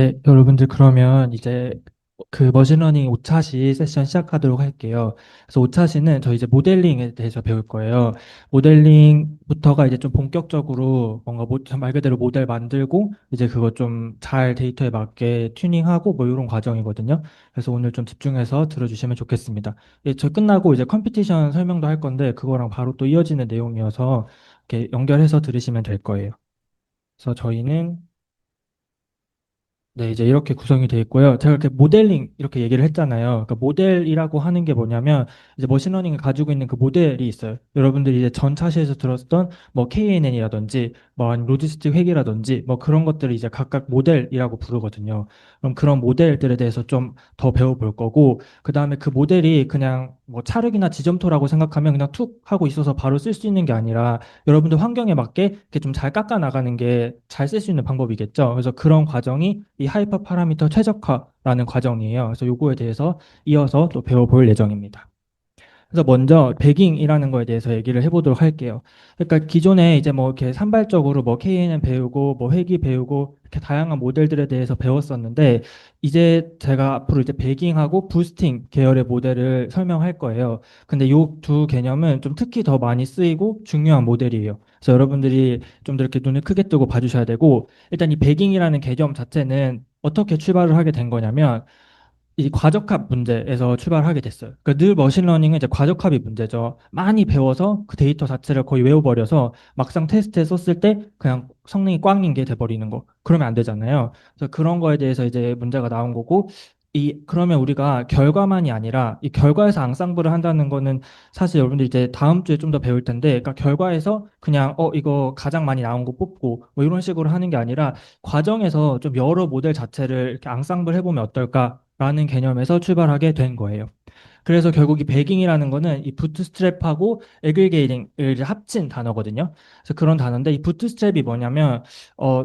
네, 여러분들 그러면 이제 그 머신러닝 5차시 세션 시작하도록 할게요. 그래서 5차시는 저희 이제 모델링에 대해서 배울 거예요. 모델링부터가 이제 좀 본격적으로 뭔가 말 그대로 모델 만들고 이제 그거 좀 잘 데이터에 맞게 튜닝하고 뭐 이런 과정이거든요. 그래서 오늘 좀 집중해서 들어주시면 좋겠습니다. 예, 저 끝나고 이제 컴피티션 설명도 할 건데 그거랑 바로 또 이어지는 내용이어서 이렇게 연결해서 들으시면 될 거예요. 그래서 저희는 네, 이제 이렇게 구성이 되어 있고요. 제가 이렇게 모델링 이렇게 얘기를 했잖아요. 그러니까 모델이라고 하는 게 뭐냐면 이제 머신러닝이 가지고 있는 그 모델이 있어요. 여러분들이 이제 전 차시에서 들었던 뭐 KNN이라든지 뭐 아니면 로지스틱 회계라든지 뭐 그런 것들을 이제 각각 모델이라고 부르거든요. 그럼 그런 모델들에 대해서 좀 더 배워볼 거고 그다음에 그 모델이 그냥 뭐 차륵이나 지점토라고 생각하면 그냥 툭 하고 있어서 바로 쓸 수 있는 게 아니라 여러분들 환경에 맞게 이렇게 좀 잘 깎아 나가는 게 잘 쓸 수 있는 방법이겠죠. 그래서 그런 과정이 이 하이퍼 파라미터 최적화라는 과정이에요. 그래서 요거에 대해서 이어서 또 배워볼 예정입니다. 그래서 먼저 배깅이라는 거에 대해서 얘기를 해보도록 할게요. 그러니까 기존에 이제 뭐 이렇게 산발적으로 뭐 KNN 배우고 뭐 회기 배우고 이렇게 다양한 모델들에 대해서 배웠었는데 이제 제가 앞으로 이제 배깅하고 부스팅 계열의 모델을 설명할 거예요. 근데 요 두 개념은 좀 특히 더 많이 쓰이고 중요한 모델이에요. 그래서 여러분들이 좀 더 이렇게 눈을 크게 뜨고 봐주셔야 되고 일단 이 배깅이라는 개념 자체는 어떻게 출발을 하게 된 거냐면 이 과적합 문제에서 출발하게 됐어요. 그러니까 늘 머신러닝은 이제 과적합이 문제죠. 많이 배워서 그 데이터 자체를 거의 외워버려서 막상 테스트에 썼을 때 그냥 성능이 꽝인 게 돼버리는 거. 그러면 안 되잖아요. 그래서 그런 거에 대해서 이제 문제가 나온 거고, 그러면 우리가 결과만이 아니라 이 결과에서 앙상블을 한다는 거는 사실 여러분들 이제 다음 주에 좀 더 배울 텐데, 그러니까 결과에서 그냥 이거 가장 많이 나온 거 뽑고 뭐 이런 식으로 하는 게 아니라 과정에서 좀 여러 모델 자체를 이렇게 앙상블 해보면 어떨까라는 개념에서 출발하게 된 거예요. 그래서 결국 이 배깅이라는 거는 이 부트스트랩하고 에그리게이팅을 이제 합친 단어거든요. 그래서 그런 단어인데 이 부트스트랩이 뭐냐면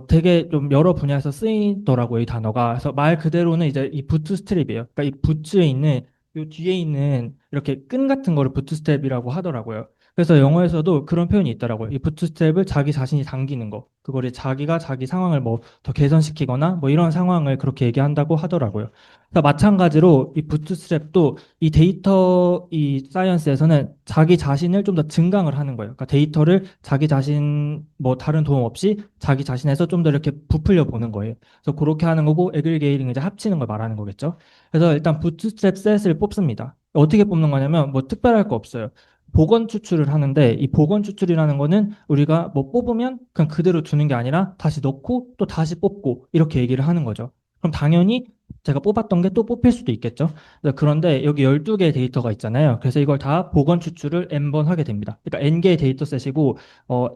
되게 좀 여러 분야에서 쓰이더라고요, 이 단어가. 그래서 말 그대로는 이제 이 부트스트랩이에요. 그러니까 이 부츠에 있는 요 뒤에 있는 이렇게 끈 같은 거를 부트스트랩이라고 하더라고요. 그래서 영어에서도 그런 표현이 있더라고요. 이 부트스트랩을 자기 자신이 당기는 거. 그거를 자기가 자기 상황을 뭐 더 개선시키거나 뭐 이런 상황을 그렇게 얘기한다고 하더라고요. 그러니까 마찬가지로 이 부트스트랩도 이 데이터 이 사이언스에서는 자기 자신을 좀 더 증강을 하는 거예요. 그러니까 데이터를 자기 자신 뭐 다른 도움 없이 자기 자신에서 좀 더 이렇게 부풀려 보는 거예요. 그래서 그렇게 하는 거고 에그리게이팅 이제 합치는 걸 말하는 거겠죠. 그래서 일단 부트스트랩 셋을 뽑습니다. 어떻게 뽑는 거냐면 뭐 특별할 거 없어요. 복원 추출을 하는데 이 복원 추출이라는 거는 우리가 뭐 뽑으면 그냥 그대로 두는 게 아니라 다시 넣고 또 다시 뽑고 이렇게 얘기를 하는 거죠. 그럼 당연히 제가 뽑았던 게 또 뽑힐 수도 있겠죠. 그런데 여기 12개의 데이터가 있잖아요. 그래서 이걸 다 복원 추출을 n번 하게 됩니다. 그러니까 n개의 데이터셋이고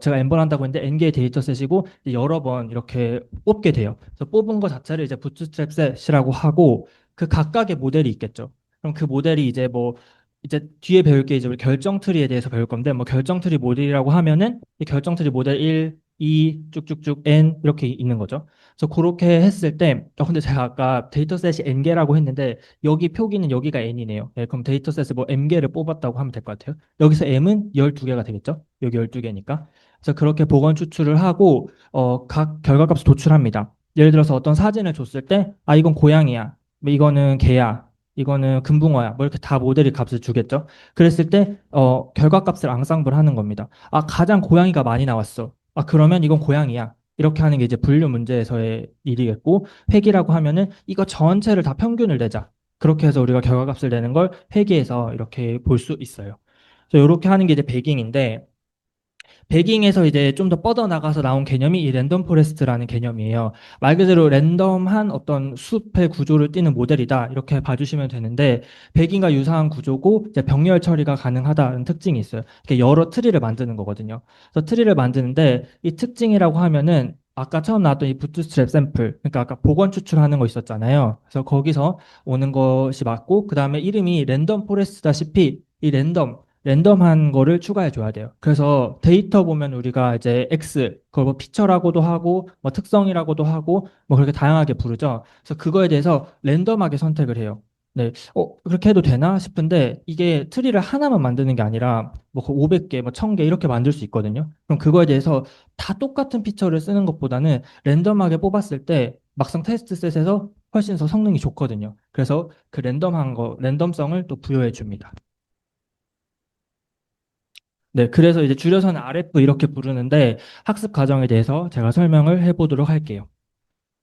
제가 n번 한다고 했는데 n개의 데이터셋이고 이제 여러 번 이렇게 뽑게 돼요. 그래서 뽑은 거 자체를 이제 부트스트랩 셋이라고 하고 그 각각의 모델이 있겠죠. 그럼 그 모델이 이제 뭐 이제 뒤에 배울 게 이제 우리 결정 트리에 대해서 배울 건데 뭐 결정 트리 모델이라고 하면은 이 결정 트리 모델 1, 2 쭉쭉쭉 n 이렇게 있는 거죠. 그래서 그렇게 했을 때, 근데 제가 아까 데이터셋이 n개라고 했는데, 여기 표기는 여기가 n이네요. 예, 그럼 데이터셋을 뭐 m개를 뽑았다고 하면 될 것 같아요. 여기서 m은 12개가 되겠죠? 여기 12개니까. 그래서 그렇게 보건 추출을 하고, 각 결과값을 도출합니다. 예를 들어서 어떤 사진을 줬을 때, 아, 이건 고양이야. 뭐 이거는 개야. 이거는 금붕어야. 뭐 이렇게 다 모델이 값을 주겠죠? 그랬을 때, 결과값을 앙상블 하는 겁니다. 아, 가장 고양이가 많이 나왔어. 아, 그러면 이건 고양이야. 이렇게 하는 게 이제 분류 문제에서의 일이겠고 회귀라고 하면은 이거 전체를 다 평균을 내자. 그렇게 해서 우리가 결과값을 내는 걸 회계에서 이렇게 볼 수 있어요. 그래서 이렇게 하는 게 이제 배깅인데 배깅에서 이제 좀 더 뻗어나가서 나온 개념이 이 랜덤 포레스트라는 개념이에요. 말 그대로 랜덤한 어떤 숲의 구조를 띠는 모델이다. 이렇게 봐주시면 되는데, 배깅과 유사한 구조고, 이제 병렬 처리가 가능하다는 특징이 있어요. 이렇게 여러 트리를 만드는 거거든요. 그래서 트리를 만드는데, 이 특징이라고 하면은, 아까 처음 나왔던 이 부트스트랩 샘플, 그러니까 아까 복원 추출하는 거 있었잖아요. 그래서 거기서 오는 것이 맞고, 그 다음에 이름이 랜덤 포레스트다시피, 이 랜덤한 거를 추가해 줘야 돼요. 그래서 데이터 보면 우리가 이제 X, 그걸 뭐 피처라고도 하고, 뭐 특성이라고도 하고, 뭐 그렇게 다양하게 부르죠. 그래서 그거에 대해서 랜덤하게 선택을 해요. 네, 그렇게 해도 되나 싶은데, 이게 트리를 하나만 만드는 게 아니라, 뭐 500개, 뭐 1000개 이렇게 만들 수 있거든요. 그럼 그거에 대해서 다 똑같은 피처를 쓰는 것보다는 랜덤하게 뽑았을 때, 막상 테스트 셋에서 훨씬 더 성능이 좋거든요. 그래서 그 랜덤성을 또 부여해 줍니다. 네, 그래서 이제 줄여서는 RF 이렇게 부르는데 학습 과정에 대해서 제가 설명을 해보도록 할게요.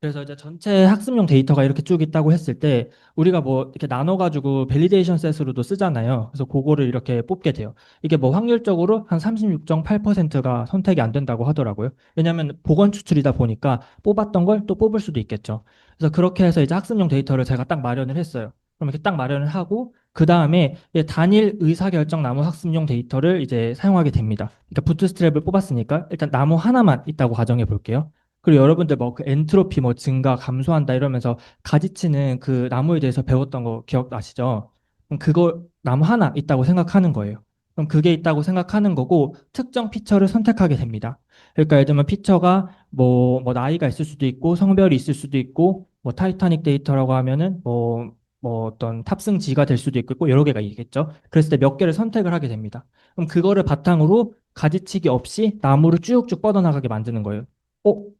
그래서 이제 전체 학습용 데이터가 이렇게 쭉 있다고 했을 때 우리가 뭐 이렇게 나눠가지고 밸리데이션 셋으로도 쓰잖아요. 그래서 그거를 이렇게 뽑게 돼요. 이게 뭐 확률적으로 한 36.8%가 선택이 안 된다고 하더라고요. 왜냐하면 보건 추출이다 보니까 뽑았던 걸 또 뽑을 수도 있겠죠. 그래서 그렇게 해서 이제 학습용 데이터를 제가 딱 마련을 했어요. 그럼 이렇게 딱 마련을 하고 그 다음에 단일 의사결정 나무 학습용 데이터를 이제 사용하게 됩니다. 그러니까 부트스트랩을 뽑았으니까 일단 나무 하나만 있다고 가정해 볼게요. 그리고 여러분들 뭐 그 엔트로피 뭐 증가 감소한다 이러면서 가지치는 그 나무에 대해서 배웠던 거 기억나시죠? 그럼 그거 나무 하나 있다고 생각하는 거예요. 그럼 그게 있다고 생각하는 거고 특정 피처를 선택하게 됩니다. 그러니까 예를 들면 피처가 뭐 나이가 있을 수도 있고 성별이 있을 수도 있고 뭐 타이타닉 데이터라고 하면은 뭐 어떤 탑승지가 될 수도 있고 여러 개가 있겠죠. 그랬을 때 몇 개를 선택을 하게 됩니다. 그럼 그거를 바탕으로 가지치기 없이 나무를 쭉쭉 뻗어나가게 만드는 거예요.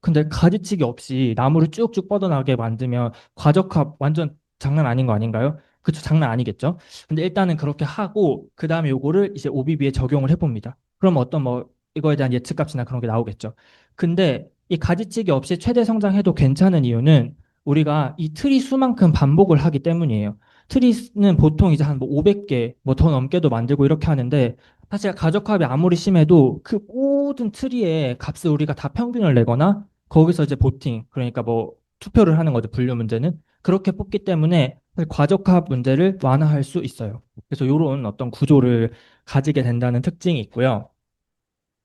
근데 가지치기 없이 나무를 쭉쭉 뻗어나가게 만들면 과적합 완전 장난 아닌 거 아닌가요? 그쵸, 장난 아니겠죠? 근데 일단은 그렇게 하고, 그 다음에 요거를 이제 OBB에 적용을 해봅니다. 그럼 어떤 뭐, 이거에 대한 예측값이나 그런 게 나오겠죠. 근데 이 가지치기 없이 최대 성장해도 괜찮은 이유는 우리가 이 트리 수만큼 반복을 하기 때문이에요. 트리는 보통 이제 한 뭐 500개, 뭐 더 넘게도 만들고 이렇게 하는데, 사실 가족합이 아무리 심해도 그 모든 트리의 값을 우리가 다 평균을 내거나 거기서 이제 보팅, 그러니까 뭐 투표를 하는 거죠. 분류 문제는. 그렇게 뽑기 때문에 사실 과적합 문제를 완화할 수 있어요. 그래서 이런 어떤 구조를 가지게 된다는 특징이 있고요.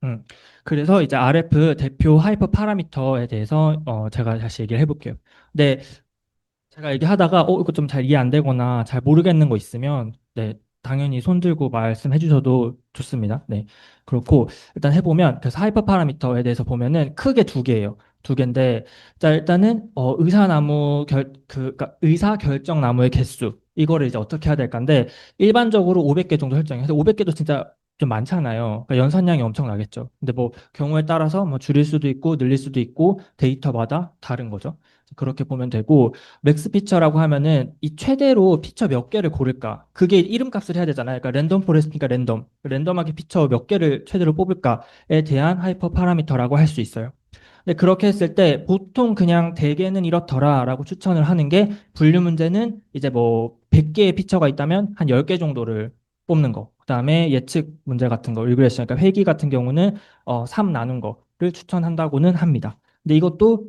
음. 그래서 이제 RF 대표 하이퍼 파라미터에 대해서 제가 다시 얘기를 해볼게요. 근데 제가 얘기하다가 이거 좀 잘 이해 안 되거나 잘 모르겠는 거 있으면 네, 당연히 손 들고 말씀해 주셔도 좋습니다. 네. 그렇고 일단 해보면 그래서 하이퍼 파라미터에 대해서 보면은 크게 두 개예요. 두 개인데 자 일단은 그러니까 의사 결정 나무의 개수 이거를 이제 어떻게 해야 될까인데 일반적으로 500개 정도 설정해요. 그래서 500개도 진짜 좀 많잖아요. 그러니까 연산량이 엄청나겠죠. 근데 뭐 경우에 따라서 뭐 줄일 수도 있고 늘릴 수도 있고 데이터마다 다른 거죠. 그렇게 보면 되고 맥스 피처라고 하면은 이 최대로 피처 몇 개를 고를까? 그게 이름값을 해야 되잖아요. 그러니까 랜덤 포레스트니까 랜덤하게 피처 몇 개를 최대로 뽑을까에 대한 하이퍼 파라미터라고 할 수 있어요. 근데 그렇게 했을 때 보통 그냥 대개는 이렇더라라고 추천을 하는 게 분류 문제는 이제 뭐 100개의 피처가 있다면 한 10개 정도를 뽑는 거. 그다음에 예측 문제 같은 거, 리그레션, 그러니까 회귀 같은 경우는 3 나눈 거를 추천한다고는 합니다. 근데 이것도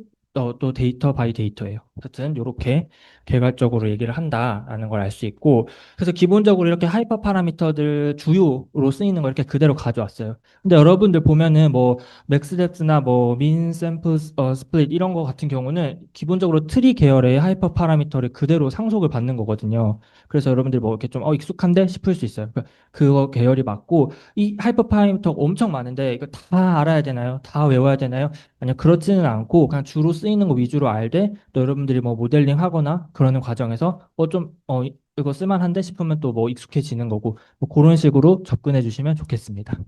또 데이터 바이 데이터예요. 어쨌든 이렇게 개괄적으로 얘기를 한다라는 걸 알 수 있고 그래서 기본적으로 이렇게 하이퍼 파라미터들 주요로 쓰이는 걸 이렇게 그대로 가져왔어요. 근데 여러분들 보면은 뭐 맥스뎁스나 뭐 민 샘플 스플릿 이런 거 같은 경우는 기본적으로 트리 계열의 하이퍼 파라미터를 그대로 상속을 받는 거거든요. 그래서 여러분들 뭐 이렇게 좀 익숙한데 싶을 수 있어요. 그거 계열이 맞고 이 하이퍼 파라미터가 엄청 많은데 이거 다 알아야 되나요? 다 외워야 되나요? 아니요, 그렇지는 않고 그냥 주로 쓰이는 거 위주로 알되 또 여러분들이 뭐 모델링 하거나 그러는 과정에서 이거 쓸만한데 싶으면 또 뭐 익숙해지는 거고 뭐 그런 식으로 접근해 주시면 좋겠습니다.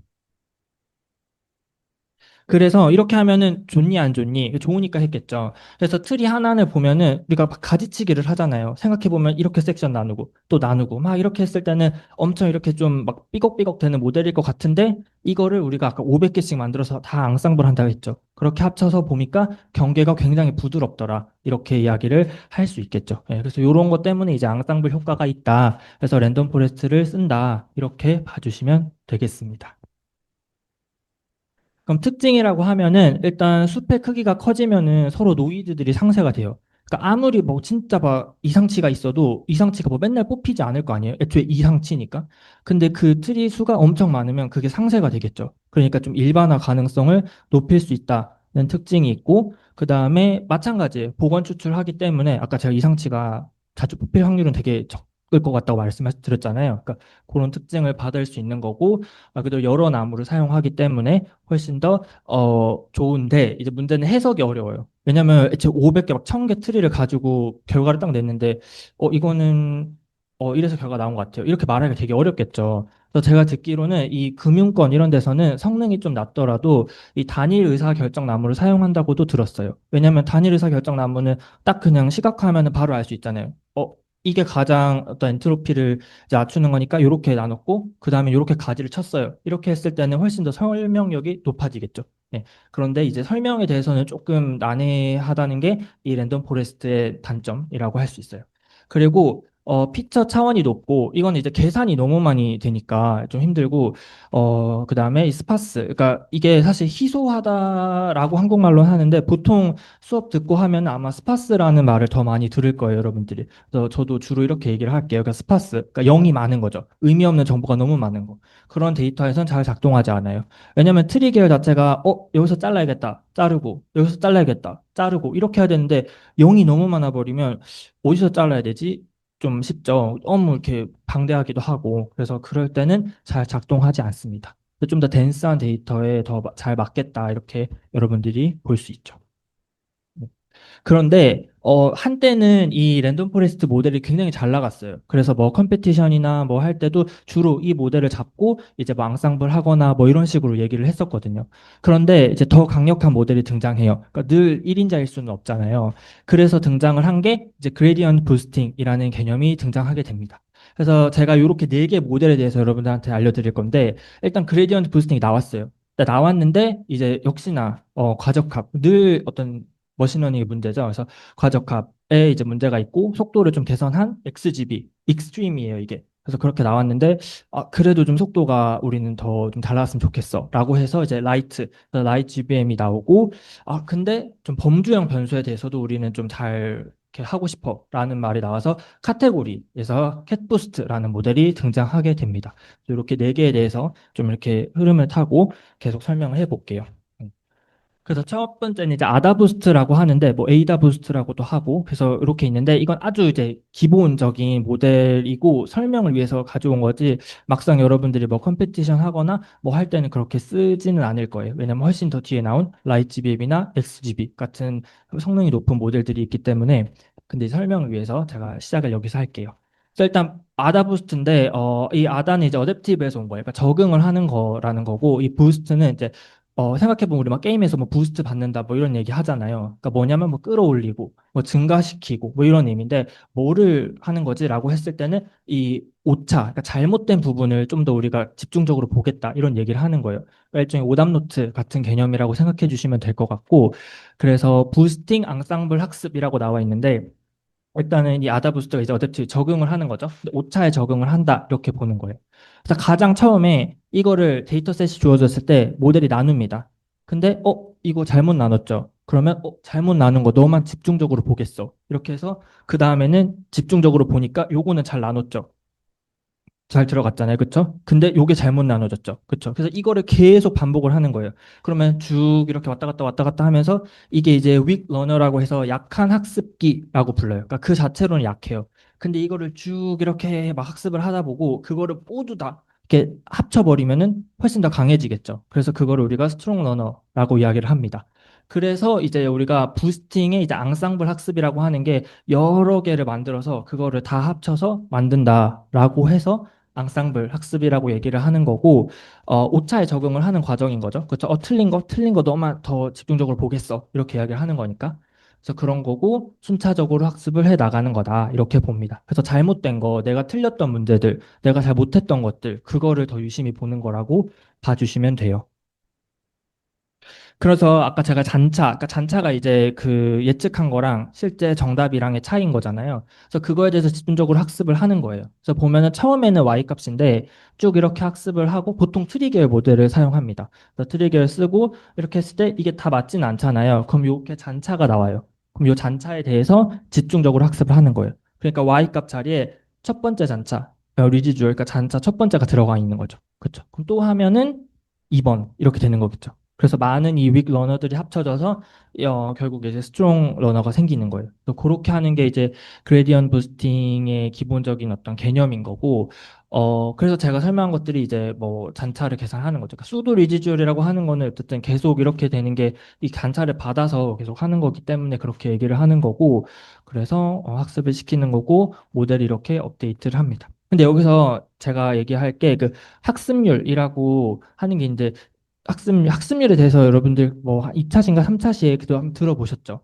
그래서 이렇게 하면은 좋니 안 좋니? 좋으니까 했겠죠. 그래서 트리 하나를 보면은 우리가 막 가지치기를 하잖아요. 생각해 보면 이렇게 섹션 나누고 또 나누고 막 이렇게 했을 때는 엄청 이렇게 좀 막 삐걱삐걱 되는 모델일 것 같은데 이거를 우리가 아까 500개씩 만들어서 다 앙상블 한다고 했죠. 그렇게 합쳐서 보니까 경계가 굉장히 부드럽더라. 이렇게 이야기를 할 수 있겠죠. 예, 그래서 이런 것 때문에 이제 앙상블 효과가 있다. 그래서 랜덤 포레스트를 쓴다. 이렇게 봐주시면 되겠습니다. 그럼 특징이라고 하면은 일단 숲의 크기가 커지면은 서로 노이드들이 상쇄가 돼요. 그러니까 아무리 뭐 진짜 막 이상치가 있어도 이상치가 뭐 맨날 뽑히지 않을 거 아니에요. 애초에 이상치니까. 근데 그 트리 수가 엄청 많으면 그게 상쇄가 되겠죠. 그러니까 좀 일반화 가능성을 높일 수 있다는 특징이 있고 그다음에 마찬가지예요. 보건 추출하기 때문에 아까 제가 이상치가 자주 뽑힐 확률은 되게 적을 것 같다고 말씀드렸잖아요. 그러니까 그런 특징을 받을 수 있는 거고 그래도 여러 나무를 사용하기 때문에 훨씬 더 좋은데 이제 문제는 해석이 어려워요. 왜냐면 애초에 500개 막 1000개 트리를 가지고 결과를 딱 냈는데 이거는 이래서 결과 나온 것 같아요. 이렇게 말하기가 되게 어렵겠죠. 그래서 제가 듣기로는 이 금융권 이런 데서는 성능이 좀 낮더라도 이 단일 의사 결정 나무를 사용한다고도 들었어요. 왜냐하면 단일 의사 결정 나무는 딱 그냥 시각화하면 바로 알 수 있잖아요. 이게 가장 어떤 엔트로피를 이제 낮추는 거니까 이렇게 나눴고 그다음에 이렇게 가지를 쳤어요. 이렇게 했을 때는 훨씬 더 설명력이 높아지겠죠. 예. 그런데 이제 설명에 대해서는 조금 난해하다는 게 이 랜덤 포레스트의 단점이라고 할 수 있어요. 그리고 피처 차원이 높고 이건 이제 계산이 너무 많이 되니까 좀 힘들고 그다음에 이 스파스 그러니까 이게 사실 희소하다라고 한국말로 하는데 보통 수업 듣고 하면 아마 스파스라는 말을 더 많이 들을 거예요, 여러분들이. 그래서 저도 주로 이렇게 얘기를 할게요. 그러니까 스파스, 그러니까 0이 많은 거죠. 의미 없는 정보가 너무 많은 거. 그런 데이터에선 잘 작동하지 않아요. 왜냐면 트리 계열 자체가 여기서 잘라야겠다. 자르고 여기서 잘라야겠다. 자르고 이렇게 해야 되는데 0이 너무 많아 버리면 어디서 잘라야 되지? 좀 쉽죠. 너무 이렇게 방대하기도 하고 그래서 그럴 때는 잘 작동하지 않습니다. 좀 더 덴스한 데이터에 더 잘 맞겠다 이렇게 여러분들이 볼 수 있죠. 그런데 한때는 이 랜덤 포레스트 모델이 굉장히 잘 나갔어요. 그래서 뭐 컴페티션이나 뭐 할 때도 주로 이 모델을 잡고 이제 뭐 앙상블 하거나 뭐 이런 식으로 얘기를 했었거든요. 그런데 이제 더 강력한 모델이 등장해요. 그러니까 늘 1인자일 수는 없잖아요. 그래서 등장을 한 게 이제 그레디언트 부스팅이라는 개념이 등장하게 됩니다. 그래서 제가 이렇게 네 개 모델에 대해서 여러분들한테 알려드릴 건데 일단 그레디언트 부스팅이 나왔어요. 나왔는데 이제 역시나 과적합 늘 어떤 머신러닝의 문제죠. 그래서 과적합에 이제 문제가 있고 속도를 좀 개선한 XGB, 익스트림이에요, 이게. 그래서 그렇게 나왔는데 그래도 좀 속도가 우리는 더 좀 달랐으면 좋겠어라고 해서 이제 라이트 GBM이 나오고 근데 좀 범주형 변수에 대해서도 우리는 좀 잘 이렇게 하고 싶어라는 말이 나와서 카테고리에서 캣부스트라는 모델이 등장하게 됩니다. 이렇게 네 개에 대해서 좀 이렇게 흐름을 타고 계속 설명을 해볼게요. 그래서 첫 번째는 이제 아다 부스트라고 하는데 뭐 에이다 부스트라고도 하고 그래서 이렇게 있는데 이건 아주 이제 기본적인 모델이고 설명을 위해서 가져온 거지 막상 여러분들이 뭐 컴페티션 하거나 뭐 할 때는 그렇게 쓰지는 않을 거예요. 왜냐면 훨씬 더 뒤에 나온 라이트 GBM이나 XGB 같은 성능이 높은 모델들이 있기 때문에 근데 이 설명을 위해서 제가 시작을 여기서 할게요. 그래서 일단 아다 부스트인데 이 아다는 이제 어댑티브에서 온 거예요. 그러니까 적응을 하는 거라는 거고 이 부스트는 이제 생각해보면 우리 막 게임에서 뭐 부스트 받는다 뭐 이런 얘기 하잖아요. 그러니까 뭐냐면 뭐 끌어올리고 뭐 증가시키고 뭐 이런 의미인데 뭐를 하는 거지라고 했을 때는 이 오차, 그러니까 잘못된 부분을 좀 더 우리가 집중적으로 보겠다 이런 얘기를 하는 거예요. 그러니까 일종의 오답노트 같은 개념이라고 생각해 주시면 될 것 같고 그래서 부스팅 앙상블 학습이라고 나와 있는데 일단은 이 아다 부스터가 이제 어댑티브 적응을 하는 거죠. 근데 오차에 적응을 한다 이렇게 보는 거예요. 그래서 가장 처음에 이거를 데이터셋이 주어졌을 때 모델이 나눕니다. 근데 이거 잘못 나눴죠. 그러면 잘못 나눈 거 너만 집중적으로 보겠어. 이렇게 해서 그 다음에는 집중적으로 보니까 요거는 잘 나눴죠. 잘 들어갔잖아요. 그쵸? 근데 요게 잘못 나눠졌죠. 그쵸? 그래서 이거를 계속 반복을 하는 거예요. 그러면 쭉 이렇게 왔다 갔다 왔다 갔다 하면서 이게 이제 weak learner라고 해서 약한 학습기라고 불러요. 그러니까 그 자체로는 약해요. 근데 이거를 쭉 이렇게 막 학습을 하다 보고 그거를 모두 다 이렇게 합쳐버리면은 훨씬 더 강해지겠죠. 그래서 그거를 우리가 strong learner라고 이야기를 합니다. 그래서 이제 우리가 부스팅의 이제 앙상블 학습이라고 하는 게 여러 개를 만들어서 그거를 다 합쳐서 만든다라고 해서 앙상블 학습이라고 얘기를 하는 거고 오차에 적응을 하는 과정인 거죠. 그렇죠? 틀린 거 너만 더 집중적으로 보겠어. 이렇게 이야기를 하는 거니까. 그래서 그런 거고 순차적으로 학습을 해 나가는 거다. 이렇게 봅니다. 그래서 잘못된 거, 내가 틀렸던 문제들, 내가 잘 못했던 것들, 그거를 더 유심히 보는 거라고 봐주시면 돼요. 그래서 아까 제가 아까 잔차가 이제 그 예측한 거랑 실제 정답이랑의 차이인 거잖아요. 그래서 그거에 대해서 집중적으로 학습을 하는 거예요. 그래서 보면은 처음에는 y 값인데 쭉 이렇게 학습을 하고 보통 트리 계열 모델을 사용합니다. 그래서 트리 계열 쓰고 이렇게 했을 때 이게 다 맞지는 않잖아요. 그럼 이렇게 잔차가 나와요. 그럼 이 잔차에 대해서 집중적으로 학습을 하는 거예요. 그러니까 y 값 자리에 첫 번째 잔차, 리지주얼, 그러니까 잔차 첫 번째가 들어가 있는 거죠. 그렇죠? 그럼 또 하면은 2번 이렇게 되는 거겠죠. 그래서 많은 이 윅 러너들이 합쳐져서 결국 이제 스트롱 러너가 생기는 거예요. 또 그렇게 하는 게 이제 그레디언 부스팅의 기본적인 어떤 개념인 거고, 그래서 제가 설명한 것들이 이제 뭐 잔차를 계산하는 거죠. 그러니까 수도 리지주얼이라고 하는 거는 어쨌든 계속 이렇게 되는 게 이 잔차를 받아서 계속 하는 거기 때문에 그렇게 얘기를 하는 거고, 그래서 학습을 시키는 거고 모델이 이렇게 업데이트를 합니다. 근데 여기서 제가 얘기할 게 그 학습률이라고 하는 게 이제 학습률에 대해서 여러분들 뭐 2차신가 3차시에 그도 한번 들어보셨죠?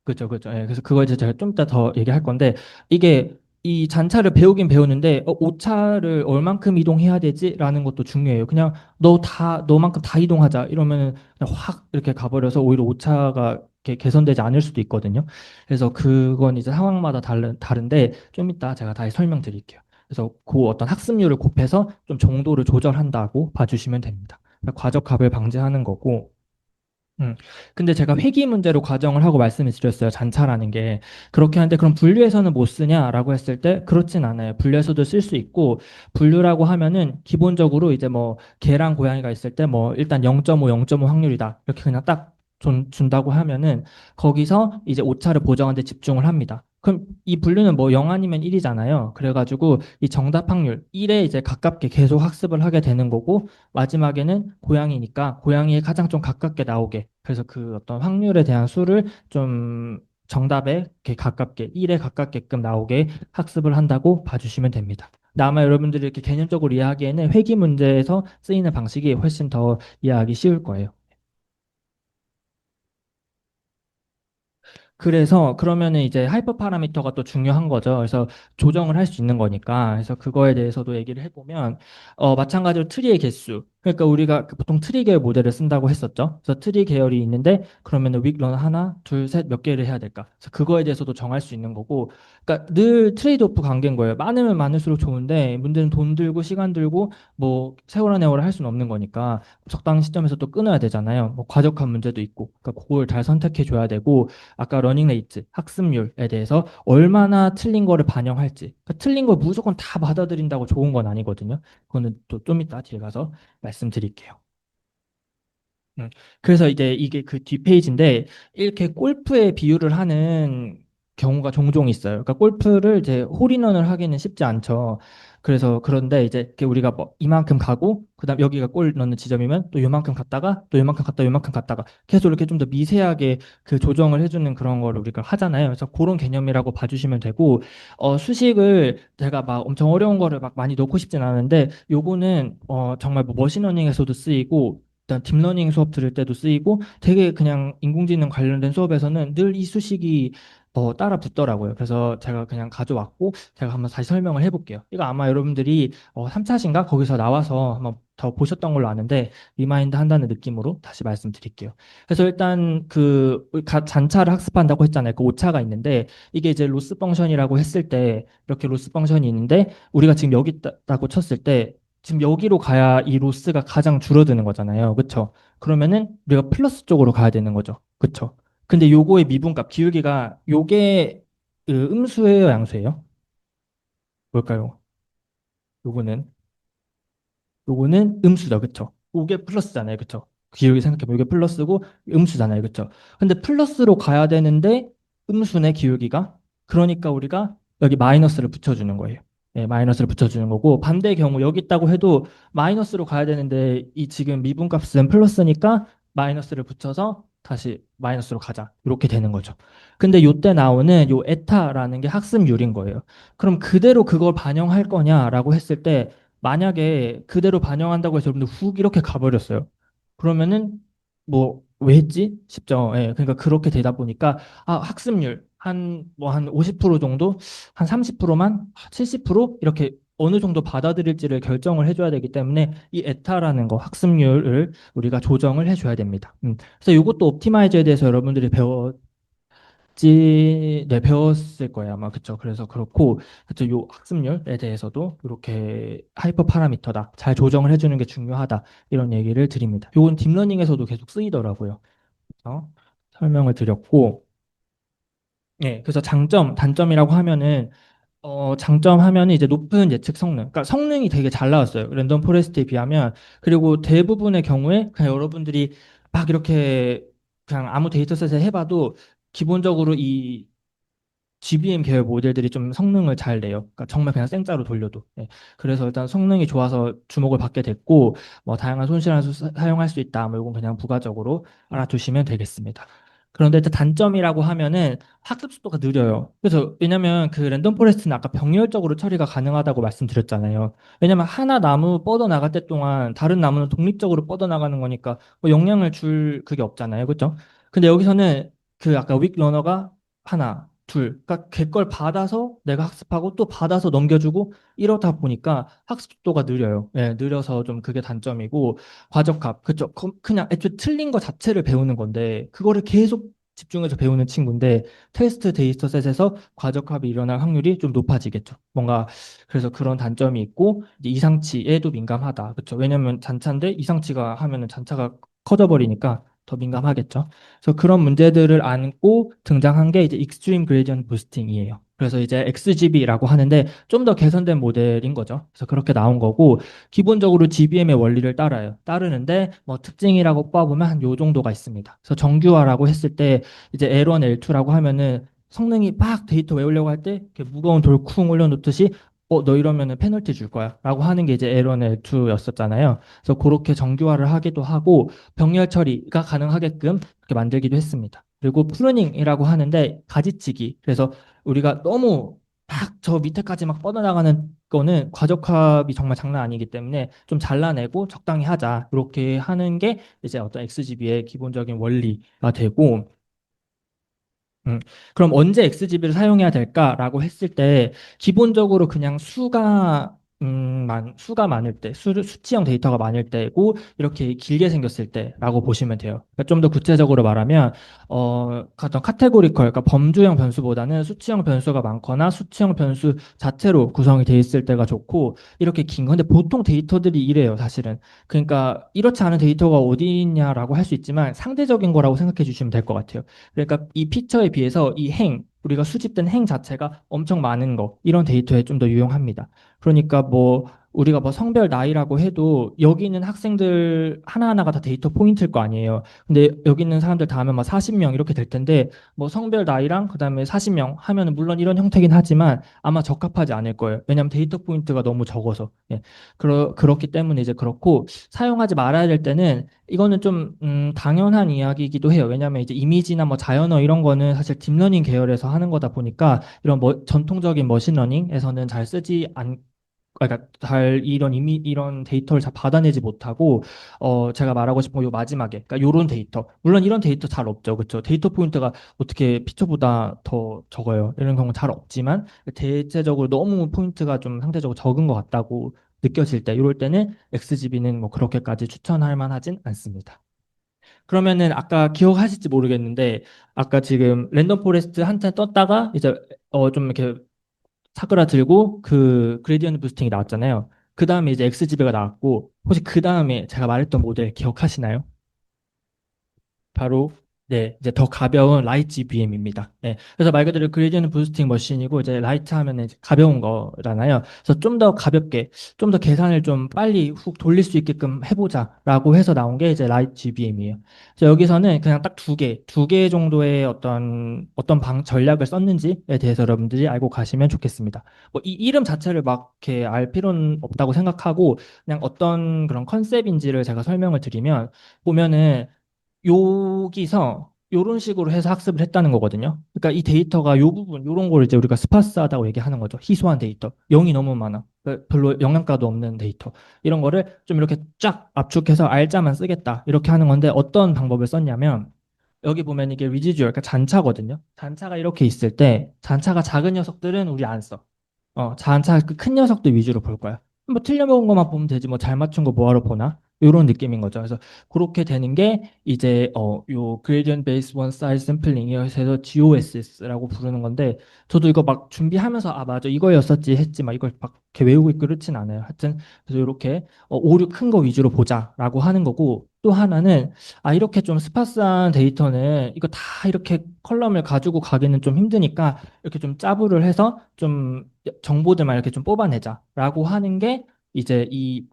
그죠, 그죠. 예, 그래서 그거에 대해서 제가 좀 이따 더 얘기할 건데, 이게 이 잔차를 배우긴 배우는데, 오차를 얼만큼 이동해야 되지라는 것도 중요해요. 그냥 너만큼 다 이동하자. 이러면은 그냥 확 이렇게 가버려서 오히려 오차가 개선되지 않을 수도 있거든요. 그래서 그건 이제 상황마다 다른데, 좀 이따 제가 다시 설명드릴게요. 그래서 그 어떤 학습률을 곱해서 좀 정도를 조절한다고 봐주시면 됩니다. 그러니까 과적합을 방지하는 거고, 음. 근데 제가 회귀 문제로 과정을 하고 말씀을 드렸어요. 잔차라는 게. 그렇게 하는데 그럼 분류에서는 못 쓰냐라고 했을 때 그렇진 않아요. 분류에서도 쓸 수 있고 분류라고 하면은 기본적으로 이제 뭐 개랑 고양이가 있을 때 뭐 일단 0.5, 0.5 확률이다. 이렇게 그냥 딱 준다고 하면은 거기서 이제 오차를 보정하는 데 집중을 합니다. 그럼 이 분류는 뭐 0 아니면 1이잖아요. 그래가지고 이 정답 확률 1에 이제 가깝게 계속 학습을 하게 되는 거고 마지막에는 고양이니까 고양이에 가장 좀 가깝게 나오게. 그래서 그 어떤 확률에 대한 수를 좀 정답에 이렇게 가깝게, 1에 가깝게끔 나오게 학습을 한다고 봐주시면 됩니다. 근데 아마 여러분들이 이렇게 개념적으로 이해하기에는 회귀 문제에서 쓰이는 방식이 훨씬 더 이해하기 쉬울 거예요. 그래서 그러면은 이제 하이퍼 파라미터가 또 중요한 거죠. 그래서 조정을 할 수 있는 거니까. 그래서 그거에 대해서도 얘기를 해보면 마찬가지로 트리의 개수. 그러니까 우리가 그 보통 트리 계열 모델을 쓴다고 했었죠. 그래서 트리 계열이 있는데 그러면은 윅런 하나, 둘, 셋 몇 개를 해야 될까? 그래서 그거에 대해서도 정할 수 있는 거고. 그러니까 늘 트레이드오프 관계인 거예요. 많으면 많을수록 좋은데 문제는 돈 들고 시간 들고 뭐 세월아 내월아 할 수는 없는 거니까 적당한 시점에서 또 끊어야 되잖아요. 뭐 과적한 문제도 있고. 그러니까 그걸 잘 선택해 줘야 되고 아까 러닝 레이트, 학습률에 대해서 얼마나 틀린 거를 반영할지. 그러니까 틀린 걸 무조건 다 받아들인다고 좋은 건 아니거든요. 그거는 또 좀 이따 뒤에 가서 말씀드릴게요. 그래서 이제 이게 그 뒷페이지인데 이렇게 골프에 비유를 하는 경우가 종종 있어요. 그러니까 골프를 이제 홀인원을 하기는 쉽지 않죠. 그래서 그런데 이제 이렇게 우리가 뭐 이만큼 가고 그다음 여기가 골 넣는 지점이면 또 요만큼 갔다가 또 요만큼 갔다 요만큼 갔다가 계속 이렇게 좀 더 미세하게 그 조정을 해주는 그런 걸 우리가 하잖아요. 그래서 그런 개념이라고 봐주시면 되고 수식을 제가 막 엄청 어려운 거를 막 많이 넣고 싶진 않은데 요거는 정말 뭐 머신러닝에서도 쓰이고 일단 딥러닝 수업 들을 때도 쓰이고 되게 그냥 인공지능 관련된 수업에서는 늘 이 수식이 따라 붙더라고요. 그래서 제가 그냥 가져왔고 제가 한번 다시 설명을 해볼게요. 이거 아마 여러분들이 3차신가 거기서 나와서 한번 더 보셨던 걸로 아는데 리마인드 한다는 느낌으로 다시 말씀드릴게요. 그래서 일단 그 잔차를 학습한다고 했잖아요. 그 오차가 있는데 이게 이제 로스 펑션이라고 했을 때 이렇게 로스 펑션이 있는데 우리가 지금 여기 있다고 쳤을 때 지금 여기로 가야 이 로스가 가장 줄어드는 거잖아요. 그쵸? 그러면은 우리가 플러스 쪽으로 가야 되는 거죠. 그쵸? 근데 요거의 미분값, 기울기가 요게 음수예요, 양수예요? 뭘까요? 요거는 요거는 음수죠. 그쵸? 요게 플러스잖아요. 그쵸? 기울기 생각해보면 이게 플러스고 음수잖아요. 그쵸? 근데 플러스로 가야 되는데 음수네 기울기가. 그러니까 우리가 여기 마이너스를 붙여주는 거예요. 예, 마이너스를 붙여주는 거고 반대의 경우 여기 있다고 해도 마이너스로 가야 되는데 이 지금 미분값은 플러스니까 마이너스를 붙여서 다시 마이너스로 가자. 이렇게 되는 거죠. 근데 요때 나오는 요 에타라는 게 학습률인 거예요. 그럼 그대로 그걸 반영할 거냐라고 했을 때 만약에 그대로 반영한다고 해서 여러분들 훅 이렇게 가버렸어요. 그러면은 뭐 왜 했지? 싶죠. 예, 그러니까 그렇게 되다 보니까 학습률 한 50% 정도, 한 30%만, 70% 이렇게 어느 정도 받아들일지를 결정을 해줘야 되기 때문에 이 에타라는 거 학습률을 우리가 조정을 해줘야 됩니다. 그래서 이것도 옵티마이저에 대해서 여러분들이 네, 배웠을 거예요, 아마. 그쵸. 그래서 그렇고, 그쵸. 요 학습률에 대해서도 이렇게 하이퍼 파라미터다. 잘 조정을 해주는 게 중요하다. 이런 얘기를 드립니다. 요건 딥러닝에서도 계속 쓰이더라고요. 그래서 설명을 드렸고, 네, 그래서 장점, 단점이라고 하면은, 장점 하면은 이제 높은 예측 성능. 그러니까 성능이 되게 잘 나왔어요. 랜덤 포레스트에 비하면. 그리고 대부분의 경우에 그냥 여러분들이 막 이렇게 그냥 아무 데이터셋에 해봐도 기본적으로 이 GBM 계열 모델들이 좀 성능을 잘 내요. 그러니까 정말 그냥 생짜로 돌려도. 예. 그래서 일단 성능이 좋아서 주목을 받게 됐고, 뭐 다양한 손실환수 사용할 수 있다. 뭐 이건 그냥 부가적으로 알아두시면 되겠습니다. 그런데 또 단점이라고 하면은 학습 속도가 느려요. 그래서 왜냐면 그 랜덤 포레스트는 아까 병렬적으로 처리가 가능하다고 말씀드렸잖아요. 왜냐면 하나 나무 뻗어나갈 때 동안 다른 나무는 독립적으로 뻗어나가는 거니까 뭐 영향을 줄 그게 없잖아요. 그렇죠? 근데 여기서는 그 아까 윅 러너가 하나, 둘, 그러니까 걔 걸 받아서 내가 학습하고 또 받아서 넘겨주고 이러다 보니까 학습 속도가 느려요. 예, 느려서 좀 그게 단점이고 과적합, 그쵸? 그냥 애초에 틀린 거 자체를 배우는 건데, 그거를 계속 집중해서 배우는 친구인데, 테스트 데이터셋에서 과적합이 일어날 확률이 좀 높아지겠죠. 뭔가, 그래서 그런 단점이 있고, 이제 이상치에도 민감하다. 그쵸? 왜냐면 잔차인데 이상치가 하면은 잔차가 커져버리니까 더 민감하겠죠. 그래서 그런 문제들을 안고 등장한 게 이제 익스트림 그레디언트 부스팅이에요. 그래서 이제 XGB라고 하는데 좀 더 개선된 모델인 거죠. 그래서 그렇게 나온 거고, 기본적으로 GBM의 원리를 따라요. 따르는데 뭐 특징이라고 뽑아보면 한 요 정도가 있습니다. 그래서 정규화라고 했을 때 이제 L1, L2라고 하면은 성능이 막 데이터 외우려고 할 때 이렇게 무거운 돌 쿵 올려놓듯이 너 이러면은 페널티 줄 거야 라고 하는 게 이제 L1, L2였었잖아요. 그래서 그렇게 정규화를 하기도 하고 병렬 처리가 가능하게끔 그렇게 만들기도 했습니다. 그리고 프루닝이라고 하는데 가지치기. 그래서 우리가 너무 막 저 밑에까지 막 뻗어나가는 거는 과적합이 정말 장난 아니기 때문에 좀 잘라내고 적당히 하자. 이렇게 하는 게 이제 어떤 XGB의 기본적인 원리가 되고, 음, 그럼 언제 XGB를 사용해야 될까라고 했을 때 기본적으로 그냥 수가 많을 때, 수치형 데이터가 많을 때고 이렇게 길게 생겼을 때라고 보시면 돼요. 그러니까 좀 더 구체적으로 말하면 어떤 카테고리컬, 그러니까 범주형 변수보다는 수치형 변수가 많거나 수치형 변수 자체로 구성이 돼 있을 때가 좋고 이렇게 긴 건데 보통 데이터들이 이래요, 사실은. 그러니까 이렇지 않은 데이터가 어디 있냐라고 할 수 있지만 상대적인 거라고 생각해 주시면 될 것 같아요. 그러니까 이 피처에 비해서 이 우리가 수집된 행 자체가 엄청 많은 거, 이런 데이터에 좀 더 유용합니다. 그러니까 뭐, 우리가 뭐 성별 나이라고 해도 여기 있는 학생들 하나하나가 다 데이터 포인트일 거 아니에요. 근데 여기 있는 사람들 다 하면 막 40명 이렇게 될 텐데, 뭐 성별 나이랑 그다음에 40명 하면은 물론 이런 형태긴 하지만 아마 적합하지 않을 거예요. 왜냐하면 데이터 포인트가 너무 적어서. 예. 그렇기 때문에 이제 그렇고, 사용하지 말아야 될 때는 이거는 좀 당연한 이야기이기도 해요. 왜냐하면 이제 이미지나 뭐 자연어 이런 거는 사실 딥러닝 계열에서 하는 거다 보니까 이런 전통적인 머신러닝에서는 잘 쓰지 않 그러니까 잘 이런 데이터를 잘 받아내지 못하고 제가 말하고 싶은 요 마지막에 그러니까 요런 데이터 물론 이런 데이터 잘 없죠. 그렇죠? 데이터 포인트가 어떻게 피처보다 더 적어요. 이런 경우 잘 없지만 대체적으로 너무 포인트가 좀 상대적으로 적은 것 같다고 느껴질 때 이럴 때는 XGB는 뭐 그렇게까지 추천할 만하진 않습니다. 그러면은 아까 기억하실지 모르겠는데 아까 지금 랜덤 포레스트 한참 떴다가 이제 좀 이렇게 사그라들고 그 그레디언트 부스팅이 나왔잖아요. 그 다음에 이제 XGB가 나왔고 혹시 그 다음에 제가 말했던 모델 기억하시나요? 바로 네, 이제 더 가벼운 라이트 GBM입니다. 네, 그래서 말 그대로 그레디언트 부스팅 머신이고 이제 라이트 하면 이제 가벼운 거잖아요. 그래서 좀 더 가볍게, 좀 더 계산을 좀 빨리 훅 돌릴 수 있게끔 해보자라고 해서 나온 게 이제 라이트 GBM이에요. 그래서 여기서는 그냥 딱 두 개 정도의 어떤 전략을 썼는지에 대해서 여러분들이 알고 가시면 좋겠습니다. 뭐 이 이름 자체를 막 이렇게 알 필요는 없다고 생각하고 그냥 어떤 그런 컨셉인지를 제가 설명을 드리면 보면은 여기서 이런 식으로 해서 학습을 했다는 거거든요. 그러니까 이 데이터가 요 부분, 요런 걸 이제 우리가 스파스하다고 얘기하는 거죠. 희소한 데이터. 0이 너무 많아. 그러니까 별로 영양가도 없는 데이터. 이런 거를 좀 이렇게 쫙 압축해서 알짜만 쓰겠다. 이렇게 하는 건데 어떤 방법을 썼냐면 여기 보면 이게 리지듀얼, 그러니까 잔차거든요. 잔차가 이렇게 있을 때 잔차가 작은 녀석들은 우리 안 써. 잔차 그 큰 녀석들 위주로 볼 거야. 뭐 틀려먹은 것만 보면 되지 뭐 잘 맞춘 거 뭐하러 보나? 이런 느낌인 거죠. 그래서 그렇게 되는 게 이제 요 Gradient Based One Size Sampling이어서 GOSS라고 부르는 건데 저도 이거 막 준비하면서 아 맞아 이거였었지 했지 막 이걸 막 이렇게 외우고 있고 그렇진 않아요. 하여튼 그래서 이렇게 오류 큰 거 위주로 보자라고 하는 거고 또 하나는 아 이렇게 좀 스파스한 데이터는 이거 다 이렇게 컬럼을 가지고 가기는 좀 힘드니까 이렇게 좀 짜부를 해서 좀 정보들만 이렇게 좀 뽑아내자라고 하는 게 이제 이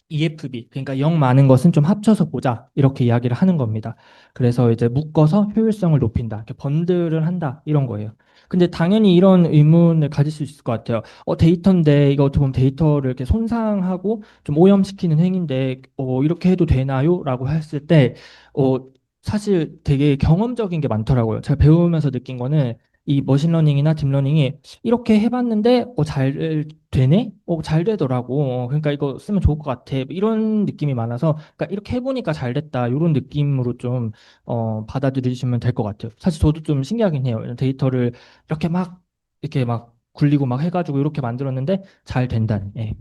EFB, 그러니까 영 많은 것은 좀 합쳐서 보자. 이렇게 이야기를 하는 겁니다. 그래서 이제 묶어서 효율성을 높인다. 이렇게 번들을 한다. 이런 거예요. 근데 당연히 이런 의문을 가질 수 있을 것 같아요. 데이터인데 이거 어떻게 보면 데이터를 이렇게 손상하고 좀 오염시키는 행위인데 이렇게 해도 되나요? 라고 했을 때 사실 되게 경험적인 게 많더라고요. 제가 배우면서 느낀 거는 이 머신러닝이나 딥러닝이 이렇게 해봤는데 잘 되네? 잘 되더라고. 그러니까 이거 쓰면 좋을 것 같아. 이런 느낌이 많아서 그러니까 이렇게 해보니까 잘 됐다. 이런 느낌으로 좀 받아들이시면 될 것 같아요. 사실 저도 좀 신기하긴 해요. 데이터를 이렇게 막 굴리고 막 해가지고 이렇게 만들었는데 잘 된다니. 예.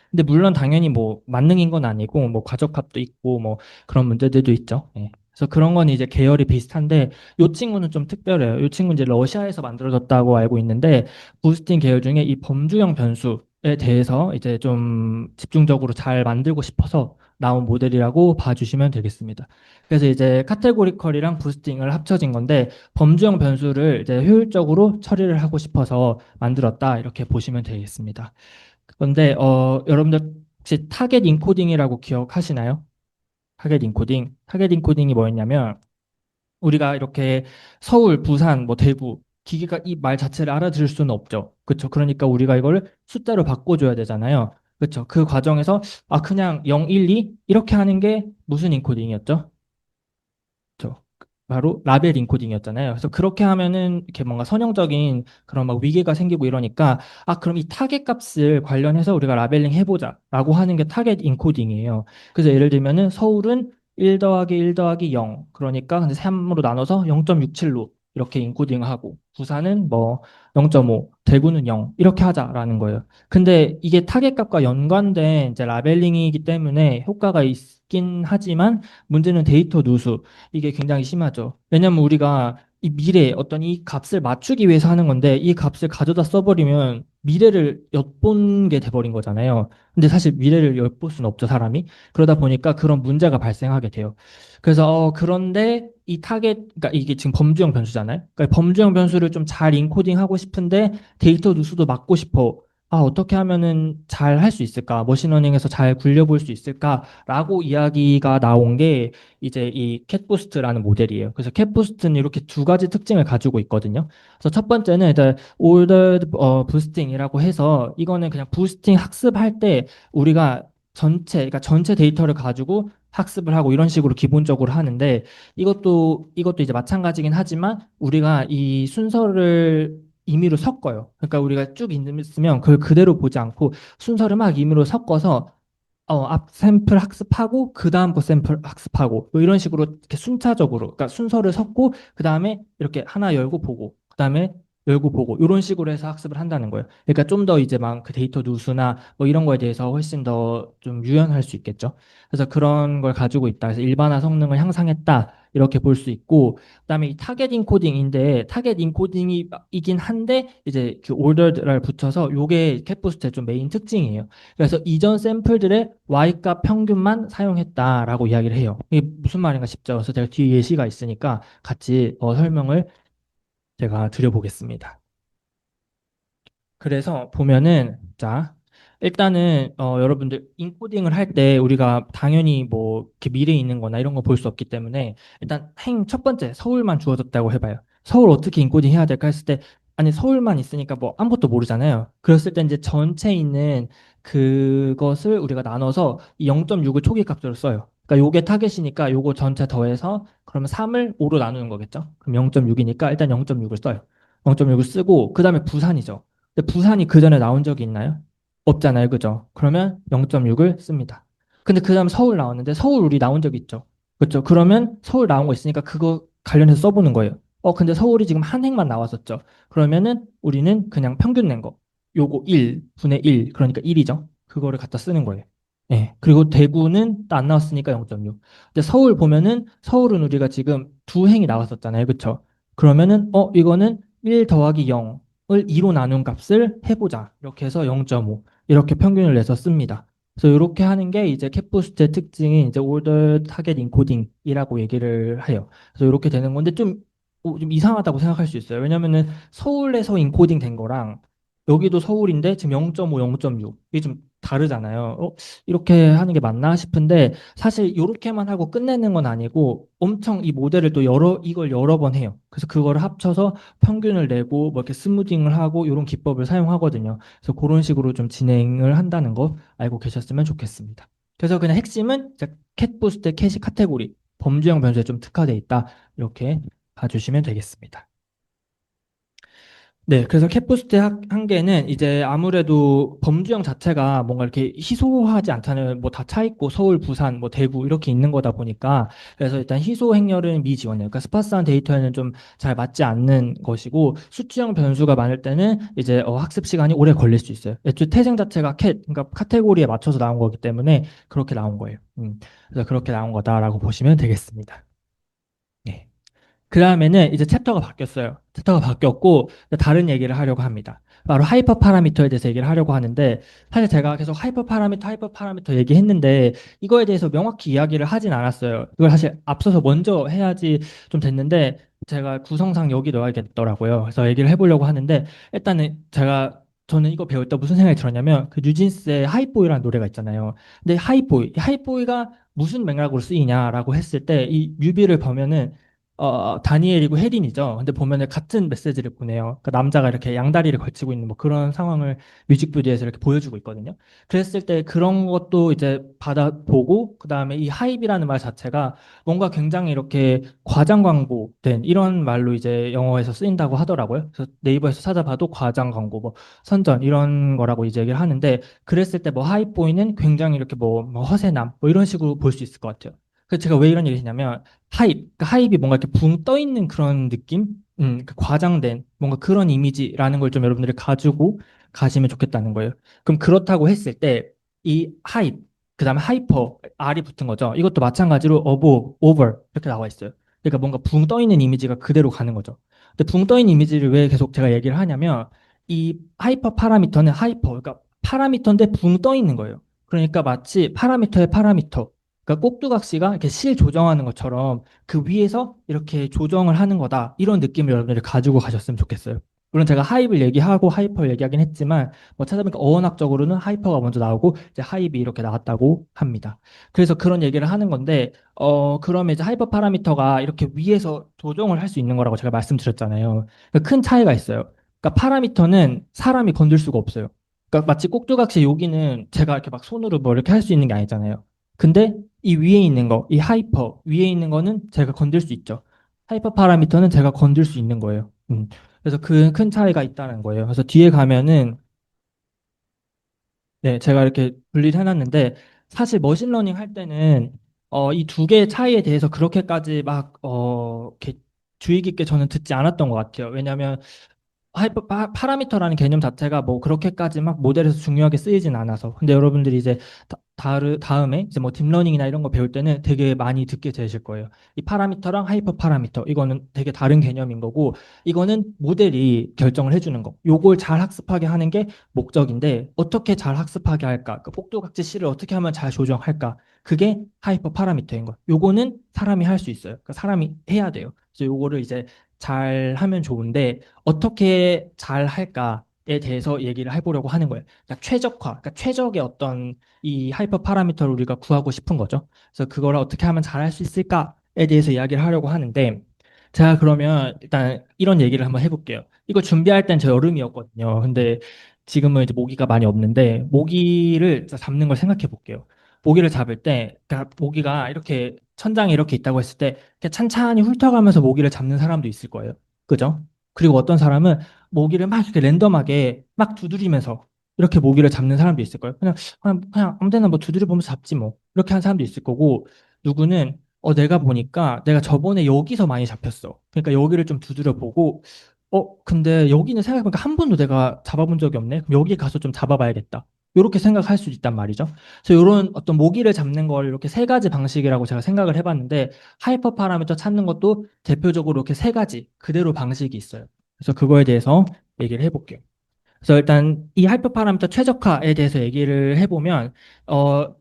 근데 물론 당연히 뭐 만능인 건 아니고 뭐 과적합도 있고 뭐 그런 문제들도 있죠. 예. 그래서 그런 건 이제 계열이 비슷한데 이 친구는 좀 특별해요. 이 친구는 이제 러시아에서 만들어졌다고 알고 있는데 부스팅 계열 중에 이 범주형 변수에 대해서 이제 좀 집중적으로 잘 만들고 싶어서 나온 모델이라고 봐주시면 되겠습니다. 그래서 이제 카테고리컬이랑 부스팅을 합쳐진 건데 범주형 변수를 이제 효율적으로 처리를 하고 싶어서 만들었다 이렇게 보시면 되겠습니다. 그런데 여러분들 혹시 타겟 인코딩이라고 기억하시나요? 타겟 인코딩. 타겟 인코딩이 뭐였냐면 우리가 이렇게 서울, 부산, 뭐 대구 기계가 이 말 자체를 알아들을 수는 없죠. 그렇죠? 그러니까 우리가 이걸 숫자로 바꿔줘야 되잖아요. 그렇죠? 그 과정에서 그냥 0, 1, 2 이렇게 하는 게 무슨 인코딩이었죠? 그렇죠. 바로 라벨 인코딩이었잖아요. 그래서 그렇게 하면은 이렇게 뭔가 선형적인 그런 막 위계가 생기고 이러니까 그럼 이 타겟 값을 관련해서 우리가 라벨링 해보자라고 하는 게 타겟 인코딩이에요. 그래서 예를 들면은 서울은 1 더하기 1 더하기 0 그러니까 근데 3으로 나눠서 0.67로 이렇게 인코딩하고 부산은 뭐 0.5, 대구는 0 이렇게 하자라는 거예요. 근데 이게 타겟 값과 연관된 이제 라벨링이기 때문에 효과가 있긴 하지만 문제는 데이터 누수 이게 굉장히 심하죠. 왜냐면 우리가 이 미래 어떤 이 값을 맞추기 위해서 하는 건데 이 값을 가져다 써버리면 미래를 엿본 게 돼버린 거잖아요. 근데 사실 미래를 엿볼 수는 없죠, 사람이. 그러다 보니까 그런 문제가 발생하게 돼요. 그래서 그런데 이 타겟, 그러니까 이게 지금 범주형 변수잖아요. 그러니까 범주형 변수를 좀 잘 인코딩하고 싶은데 데이터 누수도 막고 싶어. 어떻게 하면은 잘 할 수 있을까? 머신러닝에서 잘 굴려볼 수 있을까라고 이야기가 나온 게 이제 이 캣부스트라는 모델이에요. 그래서 캣부스트는 이렇게 두 가지 특징을 가지고 있거든요. 그래서 첫 번째는 일단 ordered boosting이라고 해서 이거는 그냥 부스팅 학습할 때 우리가 그러니까 전체 데이터를 가지고 학습을 하고 이런 식으로 기본적으로 하는데 이것도 이제 마찬가지긴 하지만 우리가 이 순서를 임의로 섞어요. 그러니까 우리가 쭉 있으면 그걸 그대로 보지 않고 순서를 막 임의로 섞어서 앞 샘플 학습하고 그 다음 거 샘플 학습하고 뭐 이런 식으로 이렇게 순차적으로 그러니까 순서를 섞고 그 다음에 이렇게 하나 열고 보고 그 다음에 열고 보고 이런 식으로 해서 학습을 한다는 거예요. 그러니까 좀 더 이제 막 그 데이터 누수나 뭐 이런 거에 대해서 훨씬 더 좀 유연할 수 있겠죠. 그래서 그런 걸 가지고 있다. 그래서 일반화 성능을 향상했다. 이렇게 볼 수 있고 그다음에 이 타겟 인코딩인데 타겟 인코딩이긴 한데 이제 그 ordered를 붙여서 요게 캣부스트의 좀 메인 특징이에요. 그래서 이전 샘플들의 Y값 평균만 사용했다라고 이야기를 해요. 이게 무슨 말인가 싶죠. 그래서 제가 뒤에 예시가 있으니까 같이 설명을 제가 드려보겠습니다. 그래서 보면은 자 일단은 여러분들 인코딩을 할 때 우리가 당연히 뭐 이렇게 미래에 있는 거나 이런 거 볼 수 없기 때문에 일단 행 첫 번째 서울만 주어졌다고 해봐요. 서울 어떻게 인코딩 해야 될까 했을 때 아니 서울만 있으니까 뭐 아무것도 모르잖아요. 그랬을 때 이제 전체 있는 그것을 우리가 나눠서 이 0.6을 초기 값으로 써요. 그러니까 요게 타겟이니까 요거 전체 더해서 그러면 3을 5로 나누는 거겠죠. 그럼 0.6이니까 일단 0.6을 써요. 0.6을 쓰고 그다음에 부산이죠. 근데 부산이 그 전에 나온 적이 있나요? 없잖아요. 그죠? 그러면 0.6을 씁니다. 근데 그 다음 서울 나왔는데 서울 우리 나온 적 있죠? 그렇죠? 그러면 서울 나온 거 있으니까 그거 관련해서 써보는 거예요. 근데 서울이 지금 한 행만 나왔었죠. 그러면은 우리는 그냥 평균 낸 거. 요거 1, 분의 1, 그러니까 1이죠. 그거를 갖다 쓰는 거예요. 예. 그리고 대구는 또 안 나왔으니까 0.6. 근데 서울 보면은 서울은 우리가 지금 두 행이 나왔었잖아요. 그렇죠? 그러면은 이거는 1 더하기 0 을 2로 나눈 값을 해보자. 이렇게 해서 0.5 이렇게 평균을 내서 씁니다. 그래서 이렇게 하는 게 이제 캣부스트의 특징인 이제 order target encoding이라고 얘기를 해요. 그래서 이렇게 되는 건데 좀 이상하다고 생각할 수 있어요. 왜냐면은 서울에서 인코딩 된 거랑 여기도 서울인데 지금 0.5, 0.6 이게 좀 다르잖아요. 이렇게 하는 게 맞나 싶은데 사실 이렇게만 하고 끝내는 건 아니고 엄청 이 모델을 또 이걸 여러 번 해요. 그래서 그거를 합쳐서 평균을 내고 뭐 이렇게 스무딩을 하고 이런 기법을 사용하거든요. 그래서 그런 식으로 좀 진행을 한다는 거 알고 계셨으면 좋겠습니다. 그래서 그냥 핵심은 캣부스트 캐시 카테고리 범주형 변수에 좀 특화돼 있다. 이렇게 봐주시면 되겠습니다. 네, 그래서 캣부스트의 한계는 이제 아무래도 범주형 자체가 뭔가 이렇게 희소하지 않잖아요. 뭐 다 차 있고 서울, 부산, 뭐 대구 이렇게 있는 거다 보니까 그래서 일단 희소 행렬은 미지원이에요. 그러니까 스파스한 데이터에는 좀 잘 맞지 않는 것이고 수치형 변수가 많을 때는 이제 학습 시간이 오래 걸릴 수 있어요. 애초에 태생 자체가 그러니까 카테고리에 맞춰서 나온 거기 때문에 그렇게 나온 거예요. 그래서 그렇게 나온 거다라고 보시면 되겠습니다. 네. 그 다음에는 이제 챕터가 바뀌었어요. 챕터가 바뀌었고 다른 얘기를 하려고 합니다. 바로 하이퍼 파라미터에 대해서 얘기를 하려고 하는데 사실 제가 계속 하이퍼 파라미터 얘기했는데 이거에 대해서 명확히 이야기를 하진 않았어요. 이걸 사실 앞서서 먼저 해야지 좀 됐는데 제가 구성상 여기 넣어야겠더라고요. 그래서 얘기를 해보려고 하는데 일단은 저는 이거 배울 때 무슨 생각이 들었냐면 그 뉴진스의 하이보이라는 노래가 있잖아요. 근데 하이보이가 무슨 맥락으로 쓰이냐라고 했을 때 이 뮤비를 보면은 다니엘이고 혜린이죠. 근데 보면은 같은 메시지를 보내요. 그러니까 남자가 이렇게 양다리를 걸치고 있는 뭐 그런 상황을 뮤직비디오에서 이렇게 보여주고 있거든요. 그랬을 때 그런 것도 이제 받아보고, 그 다음에 이 하입이라는 말 자체가 뭔가 굉장히 이렇게 과장 광고된 이런 말로 이제 영어에서 쓰인다고 하더라고요. 그래서 네이버에서 찾아봐도 과장 광고, 뭐 선전 이런 거라고 이제 얘기를 하는데, 그랬을 때 뭐 하이보이는 굉장히 이렇게 뭐 허세남 뭐 이런 식으로 볼 수 있을 것 같아요. 그래서 제가 왜 이런 얘기를 했냐면 그러니까 하입이 뭔가 이렇게 붕 떠 있는 그런 느낌, 그 과장된 뭔가 그런 이미지라는 걸 좀 여러분들이 가지고 가시면 좋겠다는 거예요. 그럼 그렇다고 했을 때 이 하입, 그다음에 하이퍼, R이 붙은 거죠. 이것도 마찬가지로 above, over 이렇게 나와 있어요. 그러니까 뭔가 붕 떠 있는 이미지가 그대로 가는 거죠. 근데 붕 떠 있는 이미지를 왜 계속 제가 얘기를 하냐면 이 하이퍼 파라미터는 그러니까 파라미터인데 붕 떠 있는 거예요. 그러니까 마치 파라미터의 파라미터, 그러니까 꼭두각시가 이렇게 실 조정하는 것처럼 그 위에서 이렇게 조정을 하는 거다. 이런 느낌을 여러분들이 가지고 가셨으면 좋겠어요. 물론 제가 하입을 얘기하고 하이퍼를 얘기하긴 했지만 뭐 찾아보니까 어원학적으로는 하이퍼가 먼저 나오고 이제 하입이 이렇게 나왔다고 합니다. 그래서 그런 얘기를 하는 건데 그러면 이제 하이퍼 파라미터가 이렇게 위에서 조정을 할 수 있는 거라고 제가 말씀드렸잖아요. 그러니까 큰 차이가 있어요. 그러니까 파라미터는 사람이 건들 수가 없어요. 그러니까 마치 꼭두각시 여기는 제가 이렇게 막 손으로 뭐 이렇게 할 수 있는 게 아니잖아요. 근데 이 위에 있는 거, 이 하이퍼 위에 있는 거는 제가 건들 수 있죠. 하이퍼 파라미터는 제가 건들 수 있는 거예요. 그래서 그 큰 차이가 있다는 거예요. 그래서 뒤에 가면은 네, 제가 이렇게 분리를 해놨는데 사실 머신러닝 할 때는 이 두 개의 차이에 대해서 그렇게까지 막 이렇게 주의 깊게 저는 듣지 않았던 것 같아요. 왜냐하면 파라미터라는 개념 자체가 뭐 그렇게까지 막 모델에서 중요하게 쓰이진 않아서. 근데 여러분들이 이제 다음에 이제 뭐 딥러닝이나 이런 거 배울 때는 되게 많이 듣게 되실 거예요. 이 파라미터랑 하이퍼 파라미터 이거는 되게 다른 개념인 거고 이거는 모델이 결정을 해주는 거. 요걸 잘 학습하게 하는 게 목적인데 어떻게 잘 학습하게 할까? 그 꼭두각시 실을 어떻게 하면 잘 조정할까? 그게 하이퍼 파라미터인 거. 요거는 사람이 할 수 있어요. 그러니까 사람이 해야 돼요. 그래서 요거를 이제 잘 하면 좋은데 어떻게 잘 할까에 대해서 얘기를 해보려고 하는 거예요. 그러니까 그러니까 최적의 어떤 이 하이퍼 파라미터를 우리가 구하고 싶은 거죠. 그래서 그걸 어떻게 하면 잘 할 수 있을까에 대해서 이야기를 하려고 하는데 제가 그러면 일단 이런 얘기를 한번 해볼게요. 이거 준비할 땐 저 여름이었거든요. 근데 지금은 이제 모기가 많이 없는데 모기를 잡는 걸 생각해 볼게요. 모기를 잡을 때, 그러니까 모기가 이렇게 천장에 이렇게 있다고 했을 때 이렇게 찬찬히 훑어가면서 모기를 잡는 사람도 있을 거예요. 그죠? 그리고 어떤 사람은 모기를 막 이렇게 랜덤하게 막 두드리면서 이렇게 모기를 잡는 사람도 있을 거예요. 그냥 아무 데나 뭐 두드려 보면서 잡지 뭐. 이렇게 하는 사람도 있을 거고, 누구는 내가 보니까 내가 저번에 여기서 많이 잡혔어. 그러니까 여기를 좀 두드려 보고, 근데 여기는 생각해보니까 한 번도 내가 잡아본 적이 없네. 그럼 여기 가서 좀 잡아봐야겠다. 이렇게 생각할 수 있단 말이죠. 그래서 이런 어떤 모기를 잡는 걸 이렇게 세 가지 방식이라고 제가 생각을 해봤는데, 하이퍼 파라미터 찾는 것도 대표적으로 이렇게 세 가지 그대로 방식이 있어요. 그래서 그거에 대해서 얘기를 해볼게요. 그래서 일단 이 하이퍼 파라미터 최적화에 대해서 얘기를 해보면 어,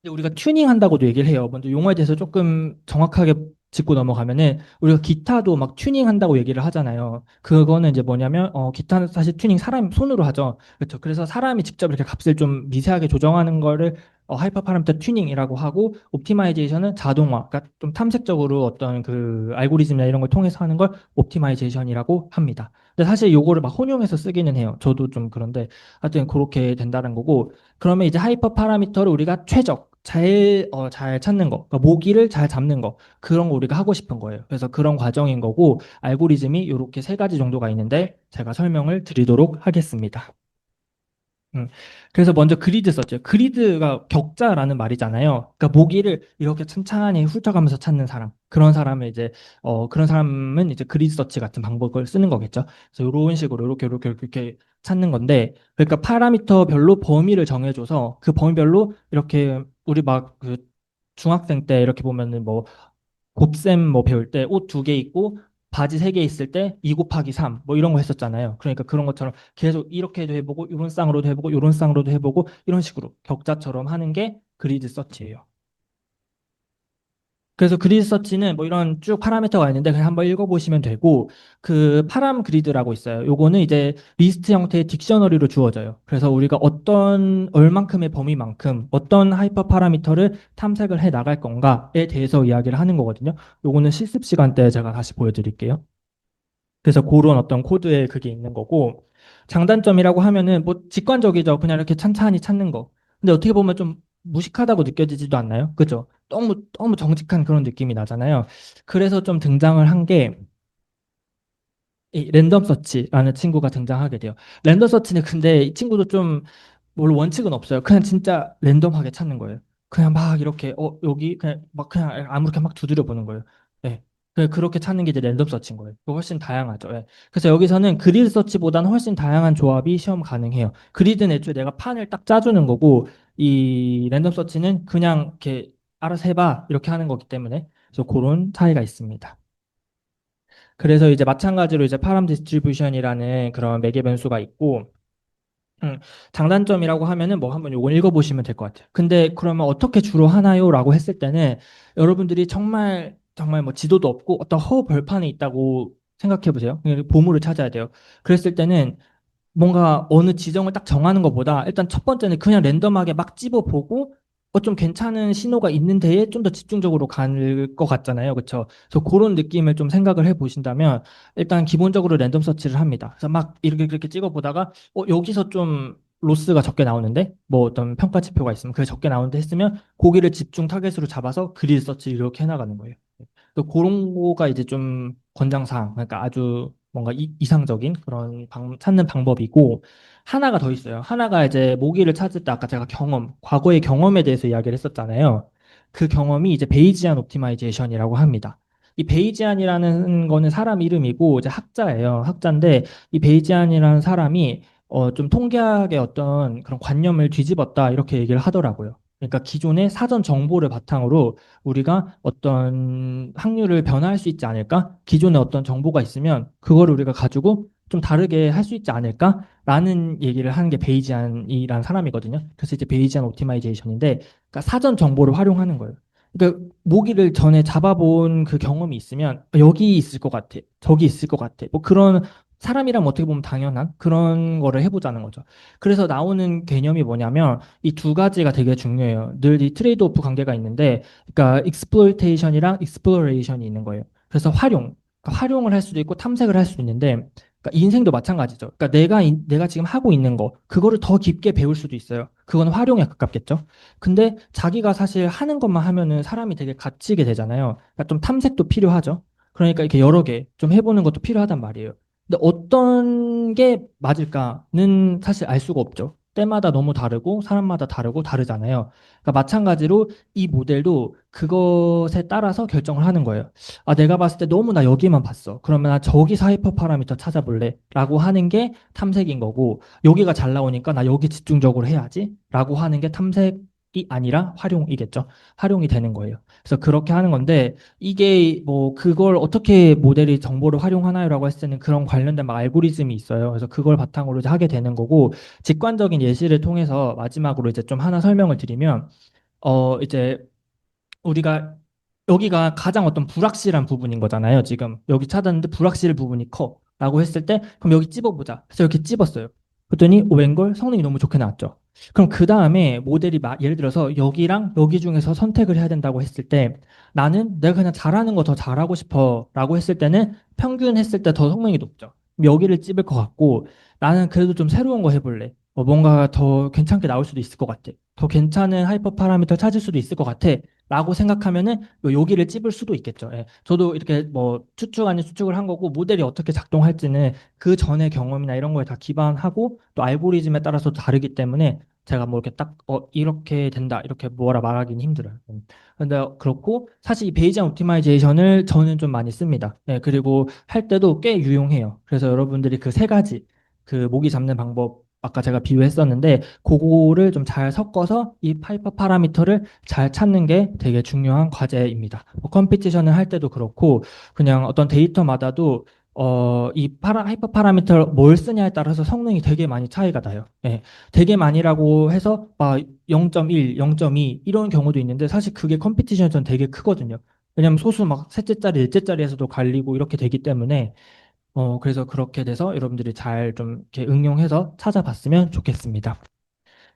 우리가 튜닝한다고도 얘기를 해요. 먼저 용어에 대해서 조금 정확하게 짚고 넘어가면은 우리가 기타도 막 튜닝한다고 얘기를 하잖아요. 그거는 이제 뭐냐면 기타는 사실 튜닝 사람 손으로 하죠. 그렇죠. 그래서 사람이 직접 이렇게 값을 좀 미세하게 조정하는 거를 하이퍼 파라미터 튜닝이라고 하고 옵티마이제이션은 자동화, 그러니까 좀 탐색적으로 어떤 그 알고리즘이나 이런 걸 통해서 하는 걸 옵티마이제이션이라고 합니다. 근데 사실 요거를 막 혼용해서 쓰기는 해요. 저도 좀 그런데 하여튼 그렇게 된다는 거고 그러면 이제 하이퍼 파라미터를 우리가 최적 잘 찾는 거, 그러니까 모기를 잘 잡는 거, 그런 거 우리가 하고 싶은 거예요. 그래서 그런 과정인 거고, 알고리즘이 이렇게 세 가지 정도가 있는데, 제가 설명을 드리도록 하겠습니다. 음. 그래서 먼저 그리드 썼죠. 그리드가 격자라는 말이잖아요. 그러니까 모기를 이렇게 천천히 훑어가면서 찾는 사람. 그런 사람은 이제 그리드 서치 같은 방법을 쓰는 거겠죠. 그래서 이런 식으로 이렇게 찾는 건데, 그러니까 파라미터별로 범위를 정해줘서 그 범위별로 이렇게 우리 막 그 중학생 때 이렇게 보면은 뭐 곱셈 뭐 배울 때 옷 두 개 입고 바지 세 개 있을 때 2 곱하기 3 뭐 이런 거 했었잖아요. 그러니까 그런 것처럼 계속 이렇게도 해보고 이런 쌍으로도 해보고 이런 쌍으로도 해보고 이런 식으로 격자처럼 하는 게 그리드 서치예요. 그래서 그리드 서치는 뭐 이런 쭉 파라미터가 있는데 그냥 한번 읽어보시면 되고 그 파람 그리드라고 있어요. 요거는 이제 리스트 형태의 딕셔너리로 주어져요. 그래서 우리가 어떤 얼만큼의 범위만큼 어떤 하이퍼 파라미터를 탐색을 해 나갈 건가에 대해서 이야기를 하는 거거든요. 요거는 실습 시간 때 제가 다시 보여드릴게요. 그래서 그런 어떤 코드에 그게 있는 거고 장단점이라고 하면은 뭐 직관적이죠. 그냥 이렇게 찬찬히 찾는 거. 근데 어떻게 보면 좀 무식하다고 느껴지지도 않나요? 그죠? 너무 정직한 그런 느낌이 나잖아요. 그래서 좀 등장을 한 게 이 랜덤 서치라는 친구가 등장하게 돼요. 랜덤 서치는 근데 이 친구도 좀 물론 원칙은 없어요. 그냥 진짜 랜덤하게 찾는 거예요. 그냥 막 이렇게 여기 그냥 아무렇게 막 두드려 보는 거예요. 예. 그렇게 찾는 게 이제 랜덤 서치인 거예요. 훨씬 다양하죠. 예. 그래서 여기서는 그리드 서치보다는 훨씬 다양한 조합이 시험 가능해요. 그리드는 애초에 내가 판을 딱 짜주는 거고 이 랜덤 서치는 그냥 이렇게 알아서 해봐 이렇게 하는 거기 때문에 그래서 그런 차이가 있습니다. 그래서 이제 마찬가지로 이제 파람 디스트리뷰션이라는 그런 매개 변수가 있고 음, 장단점이라고 하면은 뭐 한번 요거 읽어보시면 될 것 같아요. 근데 그러면 어떻게 주로 하나요? 라고 했을 때는 여러분들이 정말 뭐 지도도 없고 어떤 허벌판에 있다고 생각해 보세요. 보물을 찾아야 돼요. 그랬을 때는 뭔가 어느 지정을 딱 정하는 것보다 일단 첫 번째는 그냥 랜덤하게 막 찝어보고 좀 괜찮은 신호가 있는 데에 좀 더 집중적으로 갈 것 같잖아요. 그렇죠? 그래서 그런 느낌을 좀 생각을 해 보신다면 일단 기본적으로 랜덤 서치를 합니다. 그래서 막 이렇게 그렇게 찍어보다가 여기서 좀 로스가 적게 나오는데 뭐 어떤 평가 지표가 있으면 그게 적게 나오는데 했으면 고기를 집중 타겟으로 잡아서 그릴 서치 이렇게 해나가는 거예요. 또 그런 거가 이제 좀 권장사항, 그러니까 아주 뭔가 이상적인 그런 찾는 방법이고 하나가 더 있어요. 하나가 이제 모기를 찾을 때 아까 제가 과거의 경험에 대해서 이야기를 했었잖아요. 그 경험이 이제 베이지안 옵티마이제이션이라고 합니다. 이 베이지안이라는 거는 사람 이름이고 이제 학자예요. 학자인데 이 베이지안이라는 사람이 좀 통계학의 어떤 그런 관념을 뒤집었다 이렇게 얘기를 하더라고요. 그러니까 기존의 사전 정보를 바탕으로 우리가 어떤 확률을 변화할 수 있지 않을까? 기존에 어떤 정보가 있으면 그거를 우리가 가지고 좀 다르게 할 수 있지 않을까? 라는 얘기를 하는 게 베이지안이라는 사람이거든요. 그래서 이제 베이지안 옵티마이제이션인데, 그러니까 사전 정보를 활용하는 거예요. 그러니까 모기를 전에 잡아본 그 경험이 있으면 여기 있을 것 같아, 저기 있을 것 같아. 뭐 그런 사람이라면 어떻게 보면 당연한 그런 거를 해보자는 거죠. 그래서 나오는 개념이 뭐냐면 이 두 가지가 되게 중요해요. 늘 이 트레이드 오프 관계가 있는데 그러니까 익스플로이테이션이랑 익스플로레이션이 있는 거예요. 그래서 그러니까 활용을 할 수도 있고 탐색을 할 수도 있는데 그러니까 인생도 마찬가지죠. 그러니까 내가 지금 하고 있는 거 그거를 더 깊게 배울 수도 있어요. 그건 활용에 가깝겠죠. 근데 자기가 사실 하는 것만 하면은 사람이 되게 갇히게 되잖아요. 그러니까 좀 탐색도 필요하죠. 그러니까 이렇게 여러 개 좀 해보는 것도 필요하단 말이에요. 근데 어떤 게 맞을까는 사실 알 수가 없죠. 때마다 너무 다르고 사람마다 다르고 다르잖아요. 그러니까 마찬가지로 이 모델도 그것에 따라서 결정을 하는 거예요. 아, 내가 봤을 때 너무 나 여기만 봤어. 그러면 나 저기서 하이퍼 파라미터 찾아볼래. 라고 하는 게 탐색인 거고, 여기가 잘 나오니까 나 여기 집중적으로 해야지. 라고 하는 게 탐색이 아니라 활용이겠죠. 활용이 되는 거예요. 그래서 그렇게 하는 건데, 이게 뭐 그걸 어떻게 모델이 정보를 활용하나요라고 했을 때는 그런 관련된 막 알고리즘이 있어요. 그래서 그걸 바탕으로 이제 하게 되는 거고, 직관적인 예시를 통해서 마지막으로 이제 좀 하나 설명을 드리면, 이제 우리가 여기가 가장 어떤 불확실한 부분인 거잖아요. 지금 여기 찾았는데 불확실 부분이 커. 라고 했을 때 그럼 여기 찝어보자. 그래서 이렇게 찝었어요. 그랬더니 웬걸 성능이 너무 좋게 나왔죠. 그럼 그 다음에 모델이 예를 들어서 여기랑 여기 중에서 선택을 해야 된다고 했을 때 나는 내가 그냥 잘하는 거 더 잘하고 싶어 라고 했을 때는 평균 했을 때 더 성능이 높죠. 그럼 여기를 찝을 것 같고 나는 그래도 좀 새로운 거 해볼래. 뭔가 더 괜찮게 나올 수도 있을 것 같아. 더 괜찮은 하이퍼 파라미터 찾을 수도 있을 것 같아. 라고 생각하면은 여기를 찝을 수도 있겠죠. 예. 저도 이렇게 뭐 추측 아닌 추측을 한 거고 모델이 어떻게 작동할지는 그 전의 경험이나 이런 거에 다 기반하고 또 알고리즘에 따라서 다르기 때문에 제가 뭐 이렇게 딱 이렇게 된다 이렇게 뭐라 말하기는 힘들어요. 근데 그렇고 사실 이 베이지안 옵티마이제이션을 저는 좀 많이 씁니다. 예, 그리고 할 때도 꽤 유용해요. 그래서 여러분들이 그 세 가지 그 모기 잡는 방법 아까 제가 비유했었는데 그거를 좀 잘 섞어서 이 파이퍼 파라미터를 잘 찾는 게 되게 중요한 과제입니다. 뭐 컴피티션을 할 때도 그렇고 그냥 어떤 데이터마다도 이 하이퍼 파라미터 뭘 쓰냐에 따라서 성능이 되게 많이 차이가 나요. 예. 되게 많이라고 해서 막 0.1, 0.2 이런 경우도 있는데 사실 그게 컴피티션에서는 되게 크거든요. 왜냐면 소수 막 셋째짜리, 넷째짜리에서도 갈리고 이렇게 되기 때문에 그래서 그렇게 돼서 여러분들이 잘 좀 이렇게 응용해서 찾아봤으면 좋겠습니다.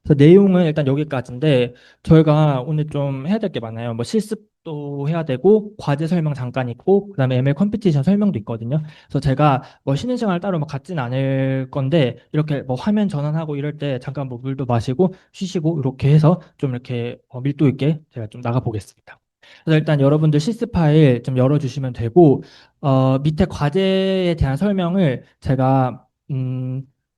그래서 내용은 일단 여기까지인데 저희가 오늘 좀 해야 될 게 많아요. 뭐 실습도 해야 되고 과제 설명 잠깐 있고 그다음에 ML 컴피티션 설명도 있거든요. 그래서 제가 뭐 쉬는 시간을 따로 뭐 갖진 않을 건데 이렇게 뭐 화면 전환하고 이럴 때 잠깐 뭐 물도 마시고 쉬시고 이렇게 해서 좀 이렇게 밀도 있게 제가 좀 나가 보겠습니다. 그래서 일단 여러분들 실습 파일 좀 열어주시면 되고 밑에 과제에 대한 설명을 제가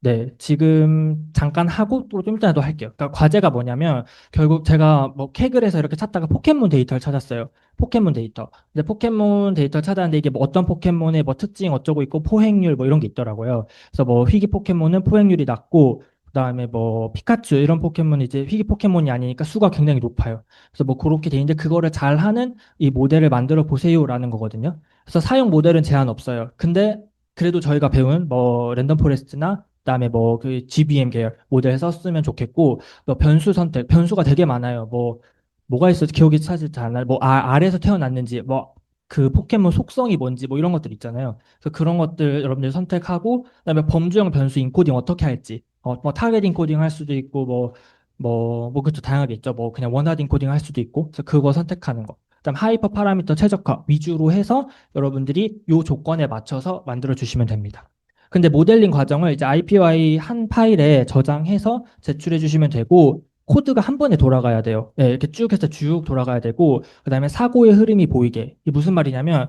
네, 지금 잠깐 하고 또 좀 이따도 할게요. 그러니까 과제가 뭐냐면 결국 제가 뭐 캐글에서 이렇게 찾다가 포켓몬 데이터를 찾았어요. 포켓몬 데이터. 근데 포켓몬 데이터를 찾았는데 이게 뭐 어떤 포켓몬의 뭐 특징 어쩌고 있고 포획률 뭐 이런 게 있더라고요. 그래서 뭐 희귀 포켓몬은 포획률이 낮고 그다음에 뭐 피카츄 이런 포켓몬은 이제 희귀 포켓몬이 아니니까 수가 굉장히 높아요. 그래서 뭐 그렇게 돼 있는데 그거를 잘 하는 이 모델을 만들어 보세요라는 거거든요. 그래서 사용 모델은 제한 없어요. 근데 그래도 저희가 배운 뭐 랜덤 포레스트나 그다음에 뭐 그 GBM 계열 모델 썼으면 좋겠고 뭐 변수 선택 변수가 되게 많아요. 뭐 뭐가 있어서 기억이 사실 잘 안 나요. 뭐 알에서 태어났는지 뭐 그 포켓몬 속성이 뭔지 뭐 이런 것들 있잖아요. 그래서 그런 것들 여러분들 선택하고 그다음에 범주형 변수 인코딩 어떻게 할지 뭐 타겟 인코딩 할 수도 있고 뭐 그것도 다양하게 있죠. 뭐 그냥 원하드 인코딩 할 수도 있고 그래서 그거 선택하는 거. 그다음 하이퍼 파라미터 최적화 위주로 해서 여러분들이 요 조건에 맞춰서 만들어 주시면 됩니다. 근데 모델링 과정을 이제 IPY 한 파일에 저장해서 제출해 주시면 되고 코드가 한 번에 돌아가야 돼요. 네, 이렇게 쭉 해서 쭉 돌아가야 되고 그다음에 사고의 흐름이 보이게. 이게 무슨 말이냐면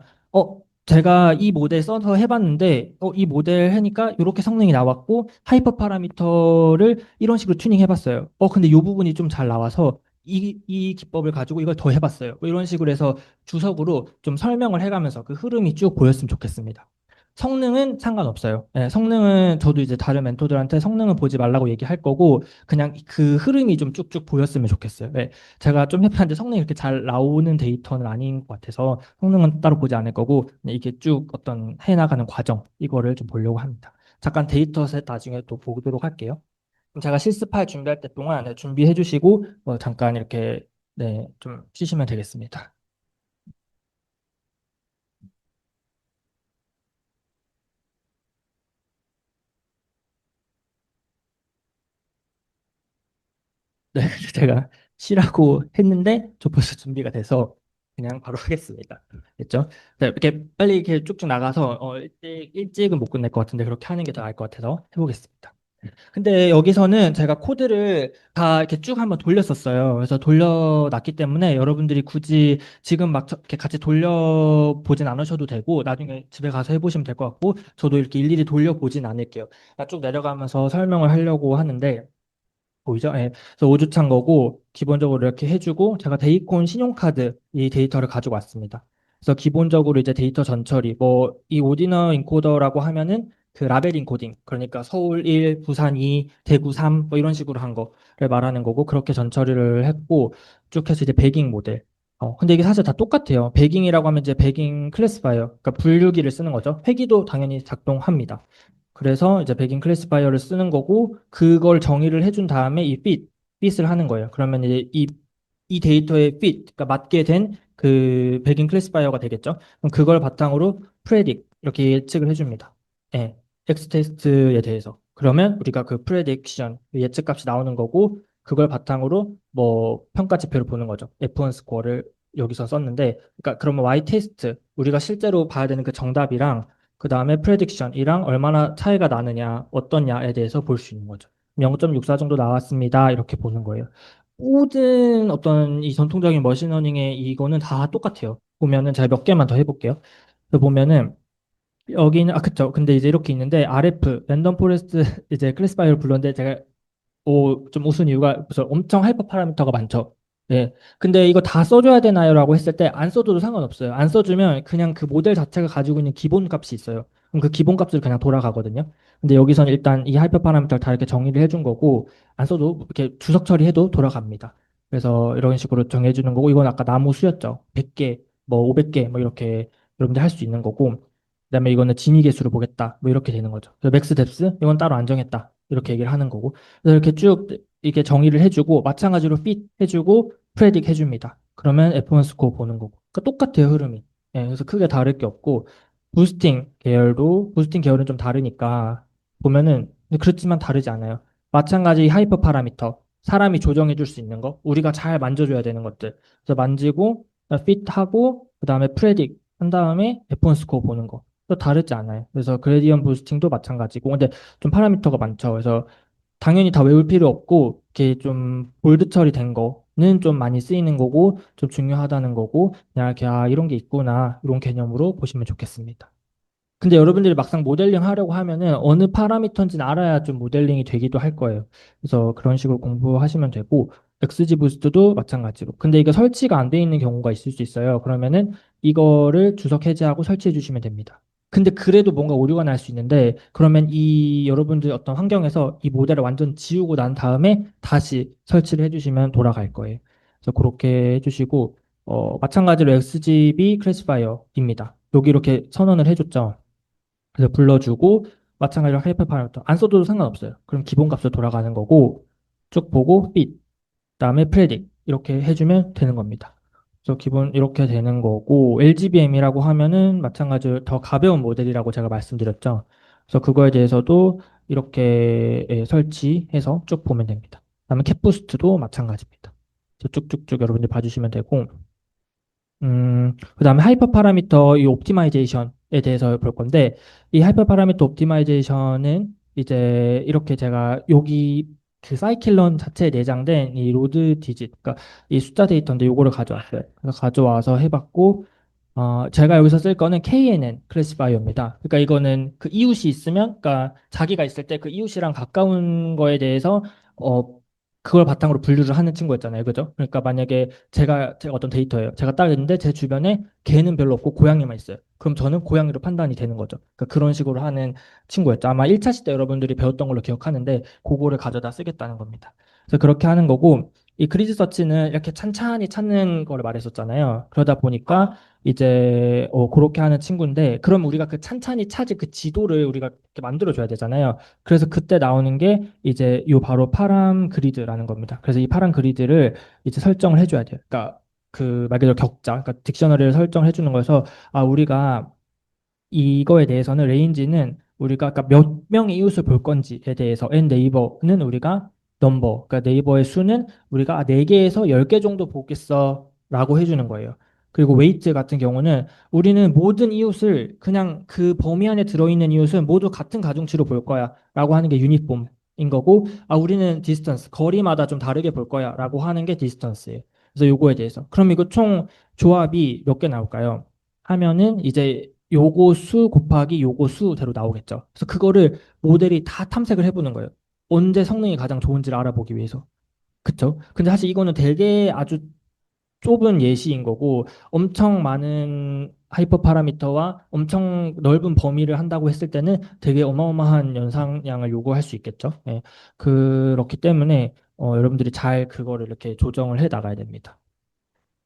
제가 이 모델 써서 해봤는데 이 모델 하니까 이렇게 성능이 나왔고 하이퍼 파라미터를 이런 식으로 튜닝 해봤어요. 근데 이 부분이 좀 잘 나와서 이 기법을 가지고 이걸 더 해봤어요. 뭐 이런 식으로 해서 주석으로 좀 설명을 해가면서 그 흐름이 쭉 보였으면 좋겠습니다. 성능은 상관없어요. 예, 성능은 저도 이제 다른 멘토들한테 성능은 보지 말라고 얘기할 거고 그냥 그 흐름이 좀 쭉쭉 보였으면 좋겠어요. 예, 제가 좀 해봤는데 성능이 이렇게 잘 나오는 데이터는 아닌 것 같아서 성능은 따로 보지 않을 거고 그냥 이게 쭉 어떤 해나가는 과정 이거를 좀 보려고 합니다. 잠깐 데이터셋 나중에 또 보도록 할게요. 그럼 제가 실습할 준비할 때 동안 네, 준비해 주시고 잠깐 이렇게 네, 좀 쉬시면 되겠습니다. 네, 제가 쉬라고 했는데 저 벌써 준비가 돼서 그냥 바로 하겠습니다. 됐죠? 네, 이렇게 빨리 이렇게 쭉쭉 나가서 일찍은 못 끝낼 것 같은데 그렇게 하는 게 더 나을 것 같아서 해보겠습니다. 근데 여기서는 제가 코드를 다 이렇게 쭉 한번 돌렸었어요. 그래서 돌려놨기 때문에 여러분들이 굳이 지금 막 이렇게 같이 돌려보진 않으셔도 되고 나중에 집에 가서 해보시면 될 것 같고 저도 이렇게 일일이 돌려보진 않을게요. 쭉 내려가면서 설명을 하려고 하는데 보이죠? 예. 그래서 오주찬 거고 기본적으로 이렇게 해주고 제가 데이콘 신용카드 이 데이터를 가지고 왔습니다. 그래서 기본적으로 이제 데이터 전처리 뭐 이 오디너 인코더라고 하면은 그 라벨 인코딩 그러니까 서울 1, 부산 2, 대구 3 뭐 이런 식으로 한 거를 말하는 거고 그렇게 전처리를 했고 쭉 해서 이제 배깅 모델 근데 이게 사실 다 똑같아요. 배깅이라고 하면 이제 배깅 클래시파이어 그러니까 분류기를 쓰는 거죠. 회기도 당연히 작동합니다. 그래서 이제 백인 클래시파이어를 쓰는 거고 그걸 정의를 해준 다음에 이 fit을 하는 거예요. 그러면 이제 이 데이터의 fit, 그러니까 맞게 된 그 백인 클래시파이어가 되겠죠. 그럼 그걸 바탕으로 predict 이렇게 예측을 해줍니다. 예, X 테스트에 대해서. 그러면 우리가 그 prediction 예측값이 나오는 거고 그걸 바탕으로 뭐 평가 지표를 보는 거죠. F1 스코어를 여기서 썼는데, 그러니까 그러면 Y 테스트 우리가 실제로 봐야 되는 그 정답이랑 그 다음에 프레딕션이랑 얼마나 차이가 나느냐, 어떻냐에 대해서 볼 수 있는 거죠. 0.64 정도 나왔습니다. 이렇게 보는 거예요. 모든 어떤 이 전통적인 머신러닝의 이거는 다 똑같아요. 보면은 제가 몇 개만 더 해볼게요. 그래서 보면은 여기는 그쵸. 근데 이제 이렇게 있는데 RF 랜덤 포레스트 이제 클래시파이어를 불렀는데 제가 좀 웃은 이유가 그래서 엄청 하이퍼 파라미터가 많죠. 예. 근데 이거 다 써줘야 되나요?라고 했을 때 안 써줘도 상관없어요. 안 써주면 그냥 그 모델 자체가 가지고 있는 기본 값이 있어요. 그럼 그 기본 값을 그냥 돌아가거든요. 근데 여기서는 일단 이 하이퍼 파라미터를 다 이렇게 정의를 해준 거고 안 써도 이렇게 주석 처리해도 돌아갑니다. 그래서 이런 식으로 정해주는 거고 이건 아까 나무 수였죠. 100개, 뭐 500개 뭐 이렇게 여러분들 할 수 있는 거고 그다음에 이거는 진위 개수를 보겠다. 뭐 이렇게 되는 거죠. 그래서 맥스 뎁스 이건 따로 안 정했다. 이렇게 얘기를 하는 거고. 그래서 이렇게 쭉 이렇게 정의를 해주고 마찬가지로 fit 해주고 프레딕 해줍니다. 그러면 F1 스코어 보는 거고. 그러니까 똑같아요 흐름이. 예, 그래서 크게 다를 게 없고 부스팅 계열은 좀 다르니까 보면은 근데 그렇지만 다르지 않아요. 마찬가지 하이퍼 파라미터 사람이 조정해 줄 수 있는 거 우리가 잘 만져줘야 되는 것들. 그래서 만지고 fit하고 그다음에 프레딕 한 다음에 F1 스코어 보는 거. 또 다르지 않아요. 그래서 그레디언 부스팅도 마찬가지고 근데 좀 파라미터가 많죠. 그래서 당연히 다 외울 필요 없고 이렇게 좀 볼드 처리된 거는 좀 많이 쓰이는 거고 좀 중요하다는 거고 그냥 이렇게 이런 게 있구나 이런 개념으로 보시면 좋겠습니다. 근데 여러분들이 막상 모델링 하려고 하면은 어느 파라미터인지는 알아야 좀 모델링이 되기도 할 거예요. 그래서 그런 식으로 공부하시면 되고 XG 부스트도 마찬가지로. 근데 이게 설치가 안 돼 있는 경우가 있을 수 있어요. 그러면은 이거를 주석 해제하고 설치해 주시면 됩니다. 근데 그래도 뭔가 오류가 날 수 있는데 그러면 이 여러분들 어떤 환경에서 이 모델을 완전 지우고 난 다음에 다시 설치를 해주시면 돌아갈 거예요. 그래서 그렇게 해주시고 마찬가지로 XGB 클래시파이어입니다. 여기 이렇게 선언을 해줬죠. 그래서 불러주고 마찬가지로 하이퍼 파라미터 안 써도 상관없어요. 그럼 기본 값으로 돌아가는 거고 쭉 보고 fit 그다음에 프레딕 이렇게 해주면 되는 겁니다. 그래서 기본 이렇게 되는 거고 LGBM이라고 하면은 마찬가지로 더 가벼운 모델이라고 제가 말씀드렸죠. 그래서 그거에 대해서도 이렇게 설치해서 쭉 보면 됩니다. 그다음에 캡부스트도 마찬가지입니다. 그래서 쭉쭉쭉 여러분들 봐주시면 되고 그다음에 하이퍼 파라미터 이 옵티마이제이션에 대해서 볼 건데 이 하이퍼 파라미터 옵티마이제이션은 이제 이렇게 제가 여기 그 사이클론 자체에 내장된 이 로드 디짓 그러니까 이 숫자 데이터인데 요거를 가져왔어요. 그래서 가져와서 해봤고 제가 여기서 쓸 거는 KNN 클래시파이어입니다. 그러니까 이거는 그 이웃이 있으면, 그러니까 자기가 있을 때 그 이웃이랑 가까운 거에 대해서 어 그걸 바탕으로 분류를 하는 친구였잖아요, 그죠? 그러니까 만약에 제가 어떤 데이터예요. 제가 딱 있는데 제 주변에 개는 별로 없고 고양이만 있어요. 그럼 저는 고양이로 판단이 되는 거죠. 그러니까 그런 식으로 하는 친구였죠. 아마 1차 시대 여러분들이 배웠던 걸로 기억하는데 그거를 가져다 쓰겠다는 겁니다. 그래서 그렇게 하는 거고 이 그리즈 서치는 이렇게 찬찬히 찾는 거를 말했었잖아요. 그러다 보니까 이제 그렇게 하는 친구인데 그럼 우리가 그 찬찬히 찾을 그 지도를 우리가 이렇게 만들어 줘야 되잖아요. 그래서 그때 나오는 게 이제 요 바로 파람 그리드라는 겁니다. 그래서 이 파람 그리드를 이제 설정을 해줘야 돼요. 그러니까 그 말 그대로 격자, 그러니까 딕셔너리를 설정해 주는 거여서 우리가 이거에 대해서는 레인지는 우리가 아까 몇 명의 이웃을 볼 건지에 대해서 n 네이버는 우리가 넘버 그러니까 네이버의 수는 우리가 4개에서 10개 정도 보겠어라고 해주는 거예요. 그리고 웨이트 같은 경우는 우리는 모든 이웃을 그냥 그 범위 안에 들어있는 이웃은 모두 같은 가중치로 볼 거야라고 하는 게 유니폼인 거고 우리는 디스턴스 거리마다 좀 다르게 볼 거야라고 하는 게 디스턴스예요. 그래서 요거에 대해서 그럼 이거 총 조합이 몇 개 나올까요? 하면은 이제 요거 수 곱하기 요거 수대로 나오겠죠. 그래서 그거를 모델이 다 탐색을 해보는 거예요. 언제 성능이 가장 좋은지를 알아보기 위해서. 그쵸? 근데 사실 이거는 되게 아주 좁은 예시인 거고 엄청 많은 하이퍼 파라미터와 엄청 넓은 범위를 한다고 했을 때는 되게 어마어마한 연산량을 요구할 수 있겠죠. 예. 그렇기 때문에 여러분들이 잘 그거를 이렇게 조정을 해 나가야 됩니다.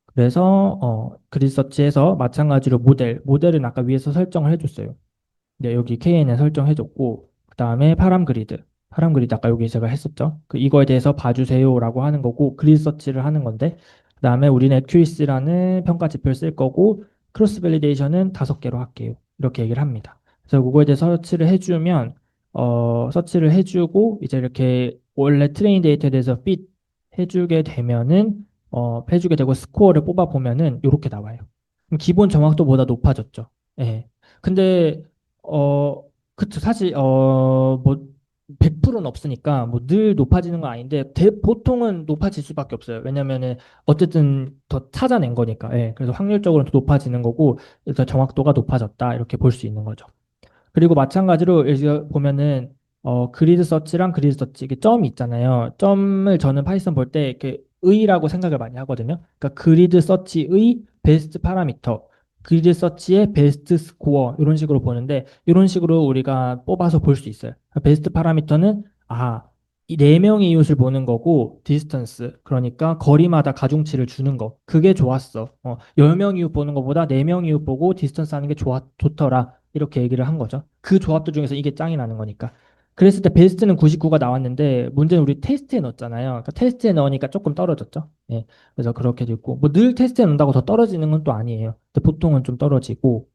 그래서 그리서치에서 마찬가지로 모델은 아까 위에서 설정을 해줬어요. 네, 여기 KNN 설정해줬고 그다음에 파람 그리드 아까 여기 제가 했었죠. 이거에 대해서 봐주세요라고 하는 거고 그리드 서치를 하는 건데 그다음에 우리는 accuracy라는 평가 지표를 쓸 거고 크로스 밸리데이션은 5개로 할게요. 이렇게 얘기를 합니다. 그래서 그거에 대해서 서치를 해주면 서치를 해주고 이제 이렇게 원래 트레인 데이터에 대해서 fit 해주게 되면은 해주게 되고 스코어를 뽑아 보면은 이렇게 나와요. 그럼 기본 정확도보다 높아졌죠. 예. 근데 그쵸. 사실, 뭐, 100%는 없으니까 뭐 늘 높아지는 건 아닌데 보통은 높아질 수밖에 없어요. 왜냐면은 어쨌든 더 찾아낸 거니까. 예. 그래서 확률적으로 더 높아지는 거고 그래서 정확도가 높아졌다 이렇게 볼 수 있는 거죠. 그리고 마찬가지로 여기 보면은 그리드 서치랑 그리드 서치 이게 점이 있잖아요. 점을 저는 파이썬 볼 때 이렇게 의라고 생각을 많이 하거든요. 그러니까 그리드 서치의 베스트 파라미터, 그리드 서치의 베스트 스코어 이런 식으로 보는데 이런 식으로 우리가 뽑아서 볼 수 있어요. 그러니까 베스트 파라미터는 이 네 명의 이웃을 보는 거고 디스턴스 그러니까 거리마다 가중치를 주는 거 그게 좋았어. 10명 이웃 보는 것보다 4명 이웃 보고 디스턴스 하는 게 좋더라. 이렇게 얘기를 한 거죠. 그 조합들 중에서 이게 짱이 나는 거니까. 그랬을 때 베스트는 99가 나왔는데 문제는 우리 테스트에 넣었잖아요. 그러니까 테스트에 넣으니까 조금 떨어졌죠. 예. 그래서 그렇게 됐고 뭐 늘 테스트에 넣는다고 더 떨어지는 건 또 아니에요. 근데 보통은 좀 떨어지고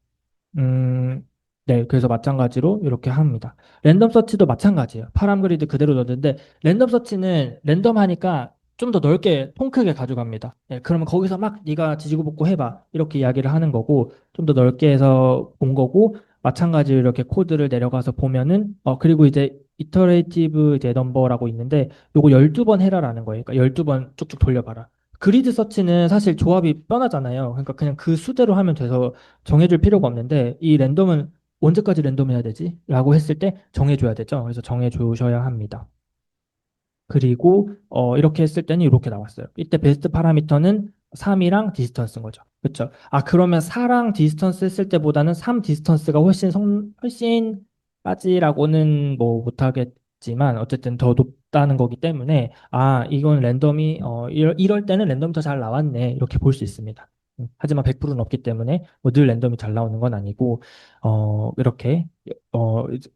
음, 네, 그래서 마찬가지로 이렇게 합니다. 랜덤 서치도 마찬가지예요. 파람 그리드 그대로 넣는데 랜덤 서치는 랜덤하니까 좀 더 넓게 통 크게 가져갑니다. 예, 그러면 거기서 막 네가 지지고 볶고 해봐 이렇게 이야기를 하는 거고 좀 더 넓게 해서 본 거고 마찬가지로 이렇게 코드를 내려가서 보면은 그리고 이제 이터레이티브 이제 넘버라고 있는데 요거 12번 해라라는 거예요. 그러니까 12번 쭉쭉 돌려봐라. 그리드 서치는 사실 조합이 뻔하잖아요. 그러니까 그냥 그 수대로 하면 돼서 정해줄 필요가 없는데 이 랜덤은 언제까지 랜덤해야 되지? 라고 했을 때 정해줘야 되죠. 그래서 정해주셔야 합니다. 그리고 이렇게 했을 때는 이렇게 나왔어요. 이때 베스트 파라미터는 3이랑 디스턴스인 거죠. 그렇죠? 그러면 4랑 디스턴스 했을 때보다는 3 디스턴스가 훨씬까지라고는 뭐 못하겠지만 어쨌든 더 높다는 거기 때문에 이건 랜덤이 이럴 때는 랜덤이 더 잘 나왔네 이렇게 볼 수 있습니다. 하지만 100%는 없기 때문에 뭐 늘 랜덤이 잘 나오는 건 아니고 이렇게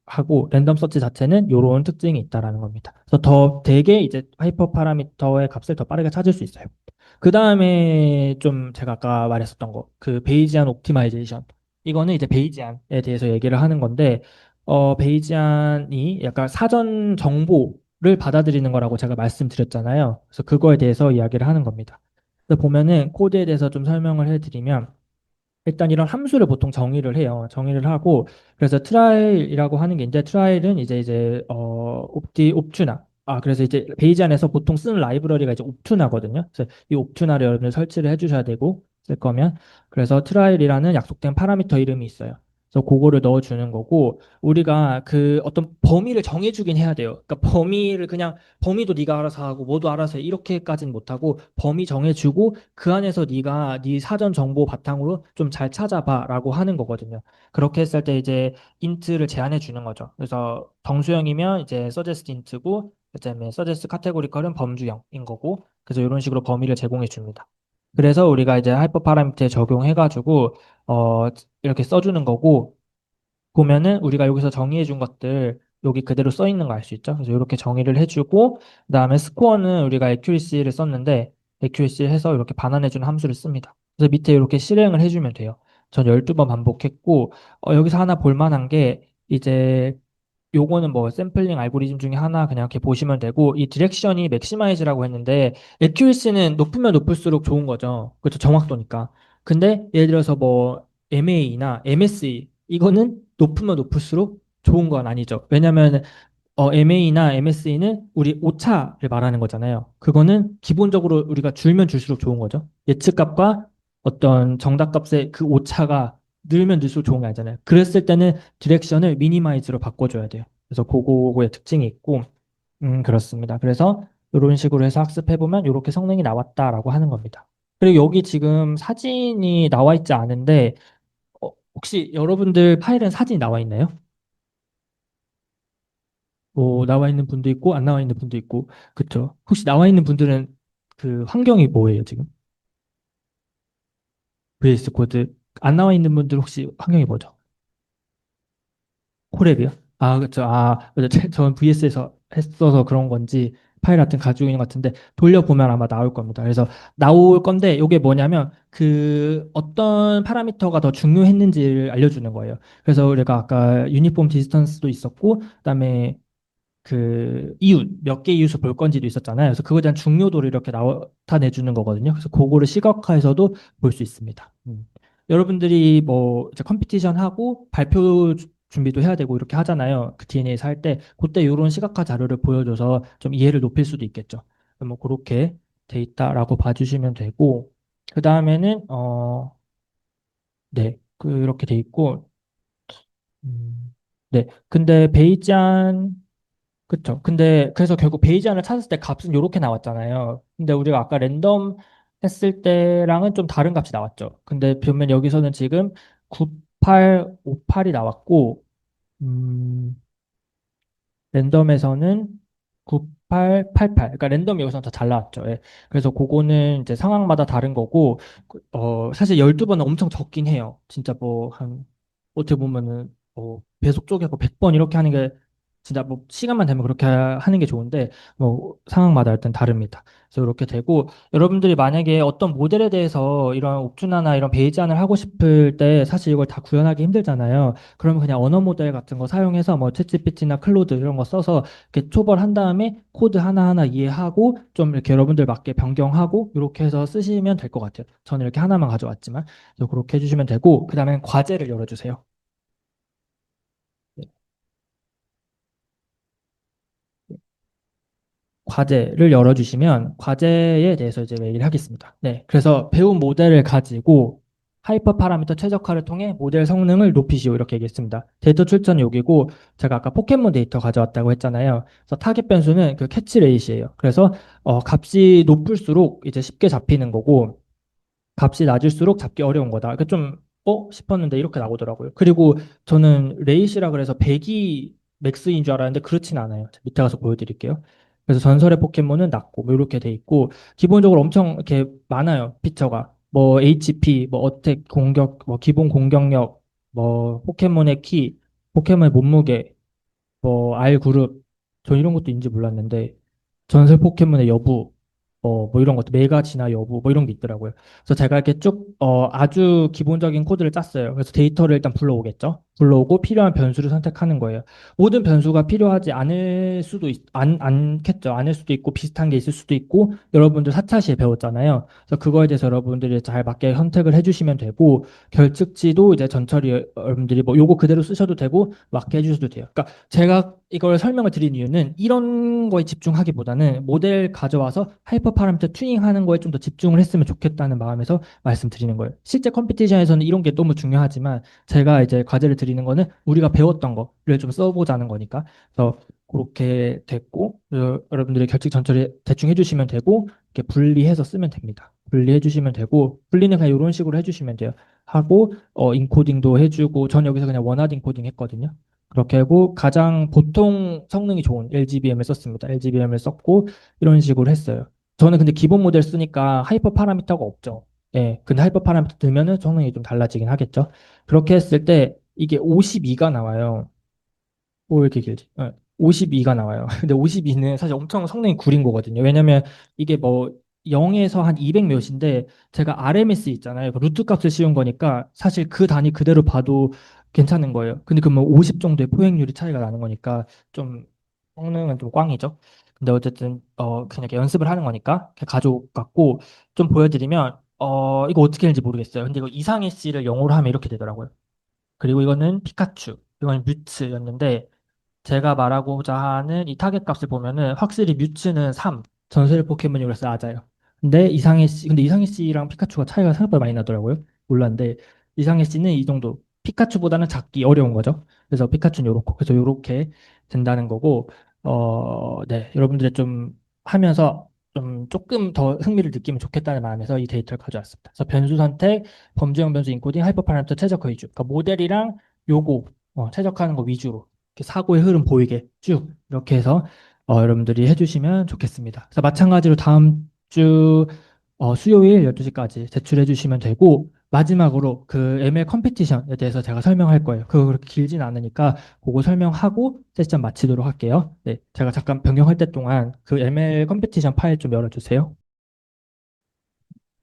하고 랜덤 서치 자체는 이런 특징이 있다라는 겁니다. 그래서 더 되게 이제 하이퍼 파라미터의 값을 더 빠르게 찾을 수 있어요. 그 다음에 좀 제가 아까 말했었던 거, 그 베이지안 옵티마이제이션. 이거는 이제 베이지안에 대해서 얘기를 하는 건데, 베이지안이 약간 사전 정보를 받아들이는 거라고 제가 말씀드렸잖아요. 그래서 그거에 대해서 이야기를 하는 겁니다. 그래서 보면은 코드에 대해서 좀 설명을 해드리면, 일단 이런 함수를 보통 정의를 해요. 정의를 하고 그래서 트라이이라고 하는 게 있는데 트라이는 이제 옵튜나 그래서 이제 베이지안에서 보통 쓰는 라이브러리가 이제 옵튜나거든요. 그래서 이 옵튜나를 여러분들 설치를 해주셔야 되고 쓸 거면 그래서 트라이이라는 약속된 파라미터 이름이 있어요. 그래서 그거를 넣어주는 거고 우리가 그 어떤 범위를 정해주긴 해야 돼요. 그러니까 범위를 그냥 범위도 네가 알아서 하고 뭐도 알아서 해. 이렇게까지는 못하고 범위 정해주고 그 안에서 네가 네 사전 정보 바탕으로 좀 잘 찾아봐라고 하는 거거든요. 그렇게 했을 때 이제 인트를 제한해 주는 거죠. 그래서 정수형이면 이제 suggest int고 그다음에 suggest categorical은 범주형인 거고 그래서 이런 식으로 범위를 제공해 줍니다. 그래서 우리가 이제 하이퍼 파라미터에 적용해가지고 어 이렇게 써주는 거고 보면은 우리가 여기서 정의해 준 것들 여기 그대로 써 있는 거 알 수 있죠? 그래서 이렇게 정의를 해주고 그다음에 스코어는 우리가 accuracy를 썼는데 accuracy 해서 이렇게 반환해 주는 함수를 씁니다. 그래서 밑에 이렇게 실행을 해주면 돼요. 전 12번 반복했고 여기서 하나 볼 만한 게 이제 요거는 뭐 샘플링 알고리즘 중에 하나 그냥 이렇게 보시면 되고 이 디렉션이 맥시마이즈라고 했는데 accuracy는 높으면 높을수록 좋은 거죠. 그렇죠. 정확도니까. 근데 예를 들어서 뭐 MA나 MSE 이거는 높으면 높을수록 좋은 건 아니죠. 왜냐면 MA나 MSE는 우리 오차를 말하는 거잖아요. 그거는 기본적으로 우리가 줄면 줄수록 좋은 거죠. 예측값과 어떤 정답값의 그 오차가 늘면 늘수록 좋은 게 아니잖아요. 그랬을 때는 디렉션을 미니마이즈로 바꿔줘야 돼요. 그래서 그거의 특징이 있고, 그렇습니다. 그래서 이런 식으로 해서 학습해보면 이렇게 성능이 나왔다라고 하는 겁니다. 그리고 여기 지금 사진이 나와 있지 않은데, 혹시 여러분들 파일은 사진이 나와 있나요? 뭐 나와 있는 분도 있고 안 나와 있는 분도 있고 그쵸? 혹시 나와 있는 분들은 그 환경이 뭐예요 지금? VS 코드 안 나와 있는 분들 혹시 환경이 뭐죠? 코랩이요? 그쵸. 그죠. 전 VS에서 했어서 그런 건지 파일 같은 거 가지고 있는 것 같은데 돌려보면 아마 나올 겁니다. 그래서 나올 건데 이게 뭐냐면 그 어떤 파라미터가 더 중요했는지를 알려주는 거예요. 그래서 우리가 아까 유니폼 디스턴스도 있었고 그다음에 그 이웃 몇 개 이웃을 볼 건지도 있었잖아요. 그래서 그거에 대한 중요도를 이렇게 나타내주는 거거든요. 그래서 그거를 시각화해서도 볼 수 있습니다. 여러분들이 뭐 이제 컴피티션 하고 발표 준비도 해야 되고 이렇게 하잖아요. 그 DNA에서 할 때 그때 이런 시각화 자료를 보여줘서 좀 이해를 높일 수도 있겠죠. 뭐 그렇게 돼 있다라고 봐주시면 되고 그 다음에는 네, 그렇게 돼 있고 네, 근데 베이지안 그쵸. 근데 그래서 결국 베이지안을 찾았을 때 값은 이렇게 나왔잖아요. 근데 우리가 아까 랜덤 했을 때랑은 좀 다른 값이 나왔죠. 근데 보면 여기서는 지금 9858이 나왔고 음, 랜덤에서는 9888. 그러니까 랜덤이 여기서 더 잘 나왔죠. 예. 그래서 그거는 이제 상황마다 다른 거고, 사실 12번은 엄청 적긴 해요. 진짜 뭐, 어떻게 보면은, 배속 쪼개고 100번 이렇게 하는 게, 진짜 뭐, 시간만 되면 그렇게 하는 게 좋은데, 뭐, 상황마다 일단 다릅니다. 그래서 이렇게 되고, 여러분들이 만약에 어떤 모델에 대해서 이런 옵준화나 이런 베이지안을 하고 싶을 때, 사실 이걸 다 구현하기 힘들잖아요. 그러면 그냥 언어 모델 같은 거 사용해서 뭐 챗GPT나 클로드 이런 거 써서 이렇게 초벌한 다음에 코드 하나하나 이해하고 좀 이렇게 여러분들 맞게 변경하고 이렇게 해서 쓰시면 될 것 같아요. 저는 이렇게 하나만 가져왔지만 그래서 그렇게 해주시면 되고 그 다음에 과제를 열어주세요. 네. 과제를 열어주시면 과제에 대해서 이제 얘기를 하겠습니다. 네, 그래서 배운 모델을 가지고 하이퍼 파라미터 최적화를 통해 모델 성능을 높이시오 이렇게 얘기했습니다. 데이터 출처는 여기고 제가 아까 포켓몬 데이터 가져왔다고 했잖아요. 그래서 타겟 변수는 그 캐치 레이시예요. 그래서 값이 높을수록 이제 쉽게 잡히는 거고 값이 낮을수록 잡기 어려운 거다. 그 좀, 싶었는데 이렇게 나오더라고요. 그리고 저는 레이시라 그래서 100이 맥스인 줄 알았는데 그렇진 않아요. 밑에 가서 보여드릴게요. 그래서 전설의 포켓몬은 낮고 뭐 이렇게 돼 있고 기본적으로 엄청 이렇게 많아요. 피처가. 뭐 HP, 뭐 어택 공격, 뭐 기본 공격력, 뭐 포켓몬의 키, 포켓몬의 몸무게, 뭐 R 그룹. 저 이런 것도 있는지 몰랐는데 전설 포켓몬의 여부, 뭐 이런 것도 메가 진화 여부, 뭐 이런 게 있더라고요. 그래서 제가 이렇게 쭉, 아주 기본적인 코드를 짰어요. 그래서 데이터를 일단 불러오겠죠. 불러오고 필요한 변수를 선택하는 거예요. 모든 변수가 필요하지 않을 수도 않겠죠. 않을 수도 있고 비슷한 게 있을 수도 있고 여러분들 4차시에 배웠잖아요. 그래서 그거에 대해서 여러분들이 잘 맞게 선택을 해주시면 되고 결측지도 이제 전처리 여러분들이 뭐 요거 그대로 쓰셔도 되고 맞게 해주셔도 돼요. 그러니까 제가 이걸 설명을 드린 이유는 이런 거에 집중하기보다는 모델 가져와서 하이퍼 파라미터 튜닝하는 거에 좀 더 집중을 했으면 좋겠다는 마음에서 말씀드리는 거예요. 실제 컴피티션에서는 이런 게 너무 중요하지만 제가 이제 과제를 드리는 거는 우리가 배웠던 거를 좀 써보자는 거니까. 그래서 그렇게 됐고 여러분들이 결tik 전처리 대충 해주시면 되고 이렇게 분리해서 쓰면 됩니다. 분리해 주시면 되고 분리는 그냥 이런 식으로 해주시면 돼요. 하고 인코딩도 해주고 전 여기서 그냥 원하드 인코딩 했거든요. 그렇게 하고 가장 보통 성능이 좋은 LGBM을 썼습니다. LGBM을 썼고 이런 식으로 했어요. 저는 근데 기본 모델 쓰니까 하이퍼 파라미터가 없죠. 예. 근데 하이퍼 파라미터 들면은 성능이 좀 달라지긴 하겠죠. 그렇게 했을 때 이게 52가 나와요. 왜 이렇게 길지? 52가 나와요. 근데 52는 사실 엄청 성능이 구린 거거든요. 왜냐면 이게 뭐 0에서 한 200 몇인데 제가 RMS 있잖아요. 그 루트 값을 씌운 거니까 사실 그 단위 그대로 봐도 괜찮은 거예요. 근데 그러면 50 정도의 포획률이 차이가 나는 거니까 좀 성능은 좀 꽝이죠. 근데 어쨌든 그냥 이렇게 연습을 하는 거니까 이렇게 가져갔고 좀 보여드리면 이거 어떻게 하는지 모르겠어요. 근데 이거 이상해 씨를 영어로 하면 이렇게 되더라고요. 그리고 이거는 피카츄, 이거는 뮤츠였는데 제가 말하고자 하는 이 타겟 값을 보면은 확실히 뮤츠는 3, 전설 포켓몬이 그래서 낮아요. 근데 이상해 씨랑 피카츄가 차이가 생각보다 많이 나더라고요. 몰랐는데 이상해 씨는 이 정도 피카츄보다는 잡기 어려운 거죠. 그래서 피카츄는 요렇고 그래서 요렇게 된다는 거고 네, 여러분들이 좀 하면서 좀 조금 더 흥미를 느끼면 좋겠다는 마음에서 이 데이터를 가져왔습니다. 그래서 변수 선택, 범주형 변수 인코딩, 하이퍼 파라미터 최적화 위주. 그러니까 모델이랑 요거 최적화하는 거 위주로 이렇게 사고의 흐름 보이게 쭉 이렇게 해서 여러분들이 해주시면 좋겠습니다. 그래서 마찬가지로 다음 주 수요일 12시까지 제출해 주시면 되고 마지막으로 그 ML 컴피티션에 대해서 제가 설명할 거예요. 그거 그렇게 길진 않으니까 그거 설명하고 세션 마치도록 할게요. 네, 제가 잠깐 변경할 때 동안 그 ML 컴피티션 파일 좀 열어주세요.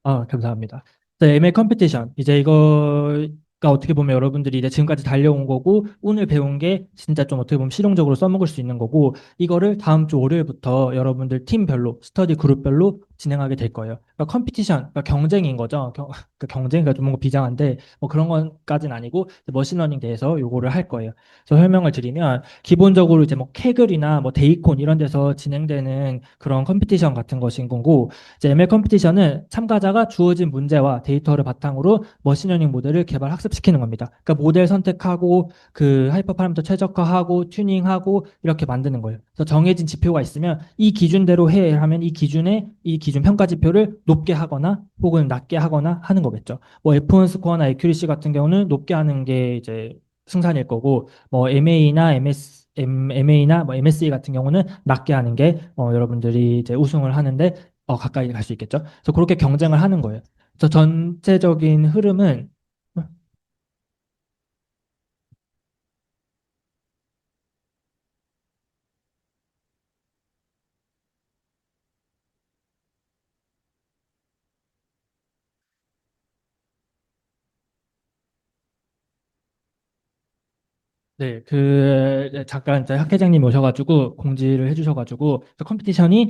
감사합니다. 네, ML 컴피티션. 이제 이거가 어떻게 보면 여러분들이 이제 지금까지 달려온 거고, 오늘 배운 게 진짜 좀 어떻게 보면 실용적으로 써먹을 수 있는 거고, 이거를 다음 주 월요일부터 여러분들 팀별로, 스터디 그룹별로 진행하게 될 거예요. 그러니까 컴피티션, 그러니까 경쟁인 거죠. 그 경쟁이 좀 뭔가 비장한데 뭐 그런 것까지는 아니고 머신러닝 대해서 요거를 할 거예요. 그래서 설명을 드리면 기본적으로 이제 뭐 캐글이나 뭐 데이콘 이런 데서 진행되는 그런 컴피티션 같은 것인 거고 이제 ML 컴피티션은 참가자가 주어진 문제와 데이터를 바탕으로 머신러닝 모델을 개발 학습시키는 겁니다. 그러니까 모델 선택하고 그 하이퍼 파라미터 최적화하고 튜닝하고 이렇게 만드는 거예요. 그래서 정해진 지표가 있으면 이 기준대로 해 하면 이 기준에 이 기준 평가 지표를 높게 하거나 혹은 낮게 하거나 하는 거겠죠. 뭐 F1 스코어나 에큐리시 같은 경우는 높게 하는 게 이제 승산일 거고 뭐 MA나 MA나 뭐 MSE 같은 경우는 낮게 하는 게 여러분들이 이제 우승을 하는데 가까이 갈 수 있겠죠. 그래서 그렇게 경쟁을 하는 거예요. 그래서 전체적인 흐름은 네, 잠깐 이제 학회장님 오셔가지고 공지를 해주셔가지고 그 컴피티션이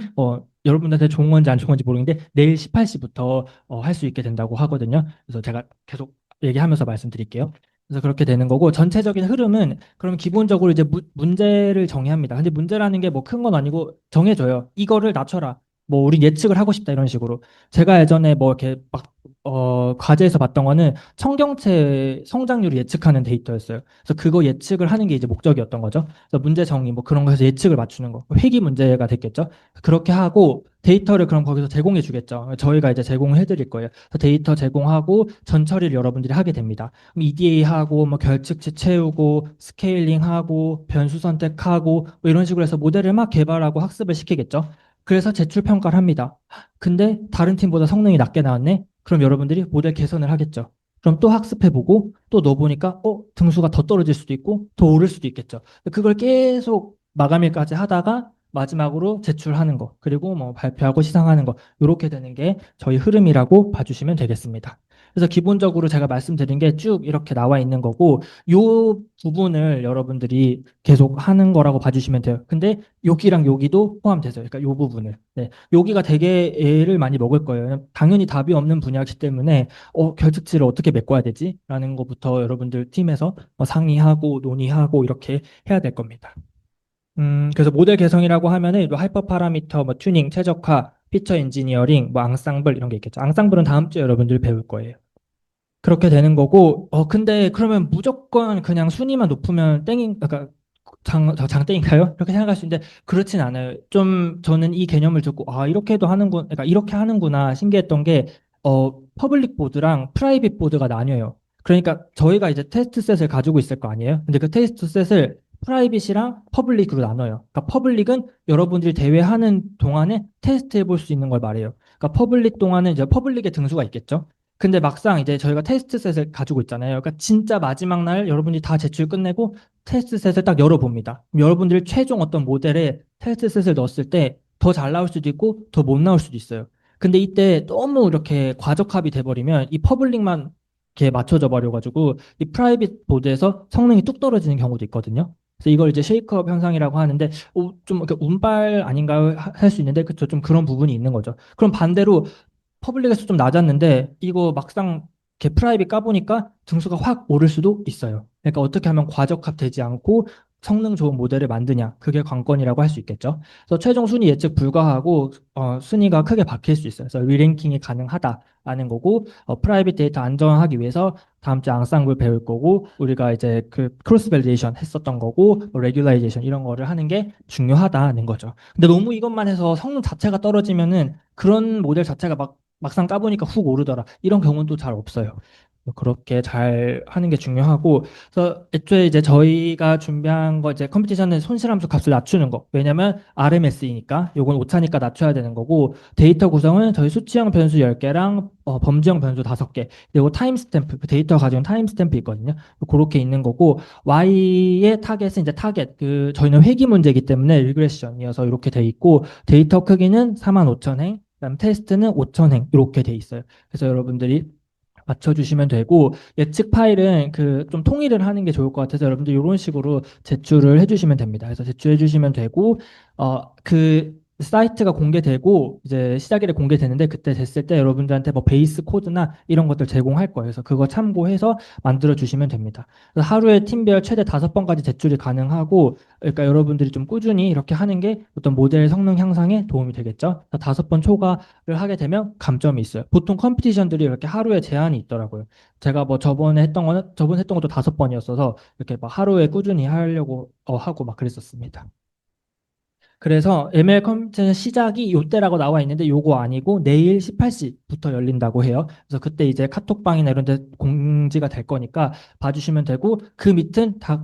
여러분들한테 좋은 건지 안 좋은 건지 모르겠는데 내일 18시부터 할 수 있게 된다고 하거든요. 그래서 제가 계속 얘기하면서 말씀드릴게요. 그래서 그렇게 되는 거고 전체적인 흐름은 그럼 기본적으로 이제 문제를 정의합니다. 근데 문제라는 게 뭐 큰 건 아니고 정해줘요. 이거를 낮춰라. 뭐 우리 예측을 하고 싶다 이런 식으로. 제가 예전에 뭐 이렇게 막 과제에서 봤던 거는 청경채 성장률을 예측하는 데이터였어요. 그래서 그거 예측을 하는 게 이제 목적이었던 거죠. 그래서 문제 정의 뭐 그런 거에서 예측을 맞추는 거. 회귀 문제가 됐겠죠. 그렇게 하고 데이터를 그럼 거기서 제공해 주겠죠. 저희가 이제 제공해 드릴 거예요. 그래서 데이터 제공하고 전처리를 여러분들이 하게 됩니다. 그럼 EDA 하고 뭐 결측치 채우고 스케일링 하고 변수 선택하고 뭐 이런 식으로 해서 모델을 막 개발하고 학습을 시키겠죠. 그래서 제출 평가를 합니다. 근데 다른 팀보다 성능이 낮게 나왔네? 그럼 여러분들이 모델 개선을 하겠죠. 그럼 또 학습해보고 또 넣어보니까 등수가 더 떨어질 수도 있고 더 오를 수도 있겠죠. 그걸 계속 마감일까지 하다가 마지막으로 제출하는 거 그리고 뭐 발표하고 시상하는 거 이렇게 되는 게 저희 흐름이라고 봐주시면 되겠습니다. 그래서 기본적으로 제가 말씀드린 게 쭉 이렇게 나와 있는 거고 요 부분을 여러분들이 계속 하는 거라고 봐주시면 돼요. 근데 여기랑 여기도 포함돼서 그러니까 요 부분을 네, 여기가 되게 애를 많이 먹을 거예요. 당연히 답이 없는 분야이기 때문에 결특치를 어떻게 메꿔야 되지? 라는 것부터 여러분들 팀에서 상의하고 논의하고 이렇게 해야 될 겁니다. 그래서 모델 개성이라고 하면은 뭐 하이퍼 파라미터, 뭐 튜닝, 최적화, 피처 엔지니어링, 뭐 앙상블 이런 게 있겠죠. 앙상블은 다음 주에 여러분들 배울 거예요. 그렇게 되는 거고, 근데 그러면 무조건 그냥 순위만 높으면 땡인, 그러니까 장땡인가요? 이렇게 생각할 수 있는데 그렇진 않아요. 좀 저는 이 개념을 듣고 이렇게도 하는군, 그러니까 이렇게 하는구나 신기했던 게 퍼블릭 보드랑 프라이빗 보드가 나뉘어요. 그러니까 저희가 이제 테스트 셋을 가지고 있을 거 아니에요? 근데 그 테스트 셋을 프라이빗이랑 퍼블릭으로 나눠요. 그러니까 퍼블릭은 여러분들이 대회하는 동안에 테스트 해볼 수 있는 걸 말해요. 그러니까 퍼블릭 동안은 이제 퍼블릭의 등수가 있겠죠. 근데 막상 이제 저희가 테스트 셋을 가지고 있잖아요. 그러니까 진짜 마지막 날 여러분들이 다 제출 끝내고 테스트 셋을 딱 열어봅니다. 그럼 여러분들이 최종 어떤 모델에 테스트 셋을 넣었을 때 더 잘 나올 수도 있고 더 못 나올 수도 있어요. 근데 이때 너무 이렇게 과적합이 돼버리면 이 퍼블릭만 이렇게 맞춰져 버려가지고 이 프라이빗 보드에서 성능이 뚝 떨어지는 경우도 있거든요. 그래서 이걸 이제 쉐이크업 현상이라고 하는데 좀 이렇게 운빨 아닌가 할 수 있는데 그쵸 좀 그런 부분이 있는 거죠. 그럼 반대로 퍼블릭에서 좀 낮았는데 이거 막상 이렇게 프라이빗 까보니까 등수가 확 오를 수도 있어요. 그러니까 어떻게 하면 과적합되지 않고 성능 좋은 모델을 만드냐 그게 관건이라고 할 수 있겠죠. 그래서 최종 순위 예측 불가하고 순위가 크게 바뀔 수 있어요. 그래서 리랭킹이 가능하다라는 거고 프라이빗 데이터 안정화하기 위해서 다음 주에 앙상블 배울 거고 우리가 이제 그 크로스 밸리데이션 했었던 거고 레귤라이제이션 이런 거를 하는 게 중요하다는 거죠. 근데 너무 이것만 해서 성능 자체가 떨어지면은 그런 모델 자체가 막상 까보니까 훅 오르더라. 이런 경우는 또 잘 없어요. 그렇게 잘 하는 게 중요하고, 그래서 애초에 이제 저희가 준비한 거 이제 컴퓨테이션은 손실함수 값을 낮추는 거. 왜냐면 RMS이니까 요건 오차니까 낮춰야 되는 거고, 데이터 구성은 저희 수치형 변수 10개랑 범주형 변수 5개, 그리고 타임스탬프, 그 데이터 가지고 타임스탬프 있거든요. 그렇게 있는 거고, Y의 타겟은 이제 타겟, 저희는 회귀 문제이기 때문에 리그레션이어서 이렇게 돼 있고, 데이터 크기는 45,000행, 그다음 테스트는 5,000행 이렇게 돼 있어요. 그래서 여러분들이 맞춰주시면 되고 예측 파일은 그 좀 통일을 하는 게 좋을 것 같아서 여러분들 이런 식으로 제출을 해주시면 됩니다. 그래서 제출해 주시면 되고 그 사이트가 공개되고 이제 시작일에 공개되는데 그때 됐을 때 여러분들한테 뭐 베이스 코드나 이런 것들 제공할 거예요. 그래서 그거 참고해서 만들어 주시면 됩니다. 그래서 하루에 팀별 최대 5번까지 제출이 가능하고 그러니까 여러분들이 좀 꾸준히 이렇게 하는 게 어떤 모델 성능 향상에 도움이 되겠죠. 5번 초과를 하게 되면 감점이 있어요. 보통 컴피티션들이 이렇게 하루에 제한이 있더라고요. 제가 뭐 저번에 했던 것도 5번이었어서 이렇게 막 하루에 꾸준히 하려고 하고 막 그랬었습니다. 그래서 ML 컴퓨터 시작이 요때라고 나와 있는데 요거 아니고 내일 18시부터 열린다고 해요. 그래서 그때 이제 카톡방이나 이런 데 공지가 될 거니까 봐주시면 되고 그 밑은 다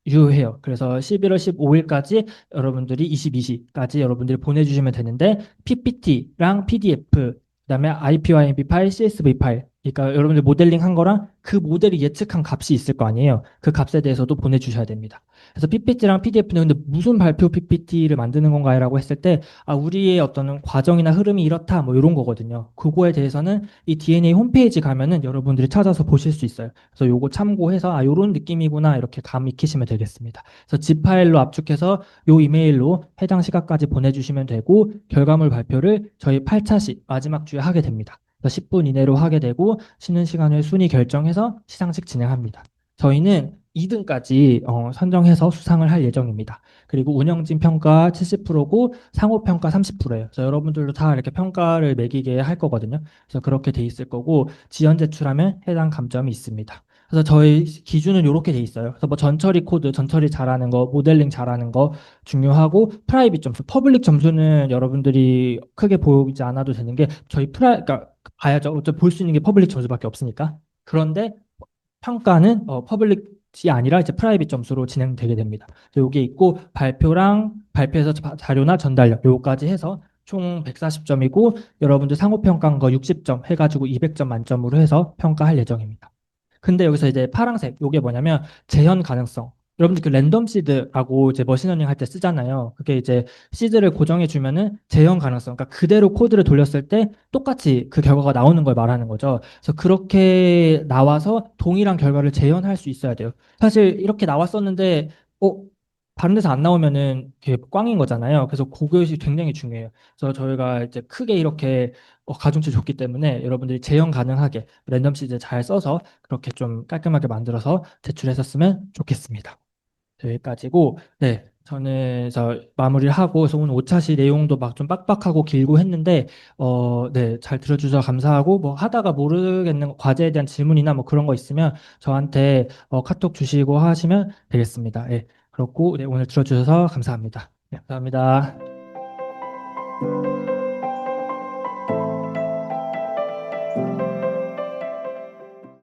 유효해요. 그래서 11월 15일까지 여러분들이 22시까지 여러분들이 보내주시면 되는데 PPT랑 PDF 그다음에 IPYMP 파일, CSV 파일 그러니까 여러분들 모델링 한 거랑 그 모델이 예측한 값이 있을 거 아니에요. 그 값에 대해서도 보내주셔야 됩니다. 그래서 PPT랑 PDF는 근데 무슨 발표 PPT를 만드는 건가요라고 했을 때, 우리의 어떤 과정이나 흐름이 이렇다, 뭐 이런 거거든요. 그거에 대해서는 이 DNA 홈페이지 가면은 여러분들이 찾아서 보실 수 있어요. 그래서 요거 참고해서, 요런 느낌이구나, 이렇게 감 익히시면 되겠습니다. 그래서 zip 파일로 압축해서 요 이메일로 해당 시각까지 보내주시면 되고, 결과물 발표를 저희 8차시 마지막 주에 하게 됩니다. 그래서 10분 이내로 하게 되고, 쉬는 시간을 순위 결정해서 시상식 진행합니다. 저희는 2등까지 선정해서 수상을 할 예정입니다. 그리고 운영진 평가 70%고 상호 평가 30%예요. 그래서 여러분들도 다 이렇게 평가를 매기게 할 거거든요. 그래서 그렇게 돼 있을 거고 지연 제출하면 해당 감점이 있습니다. 그래서 저희 기준은 이렇게 돼 있어요. 그래서 뭐 전처리 코드, 전처리 잘하는 거, 모델링 잘하는 거 중요하고 프라이빗 점수, 퍼블릭 점수는 여러분들이 크게 보이지 않아도 되는 게 저희 그러니까 봐야죠. 어차피 볼 수 있는 게 퍼블릭 점수밖에 없으니까. 그런데 평가는 퍼블릭이 아니라 이제 프라이빗 점수로 진행되게 됩니다. 여기 있고 발표랑 발표에서 자료나 전달력 요거까지 해서 총 140점이고 여러분들 상호 평가한 거 60점 해가지고 200점 만점으로 해서 평가할 예정입니다. 근데 여기서 이제 파란색 요게 뭐냐면 재현 가능성. 여러분들 그 랜덤 시드라고 이제 머신러닝 할 때 쓰잖아요. 그게 이제 시드를 고정해 주면은 재현 가능성. 그러니까 그대로 코드를 돌렸을 때 똑같이 그 결과가 나오는 걸 말하는 거죠. 그래서 그렇게 나와서 동일한 결과를 재현할 수 있어야 돼요. 사실 이렇게 나왔었는데 어 다른 데서 안 나오면은 그게 꽝인 거잖아요. 그래서 그것이 굉장히 중요해요. 그래서 저희가 이제 크게 이렇게 가중치 줬기 때문에 여러분들이 재현 가능하게 랜덤 시드 잘 써서 그렇게 좀 깔끔하게 만들어서 제출했었으면 좋겠습니다. 여기까지고, 네, 저는 저 마무리를 하고, 그래서 오늘 5차시 내용도 막 좀 빡빡하고 길고 했는데, 네, 잘 들어주셔서 감사하고, 뭐 하다가 모르겠는 과제에 대한 질문이나 뭐 그런 거 있으면 저한테 카톡 주시고 하시면 되겠습니다. 예, 그렇고, 네, 오늘 들어주셔서 감사합니다. 네, 감사합니다.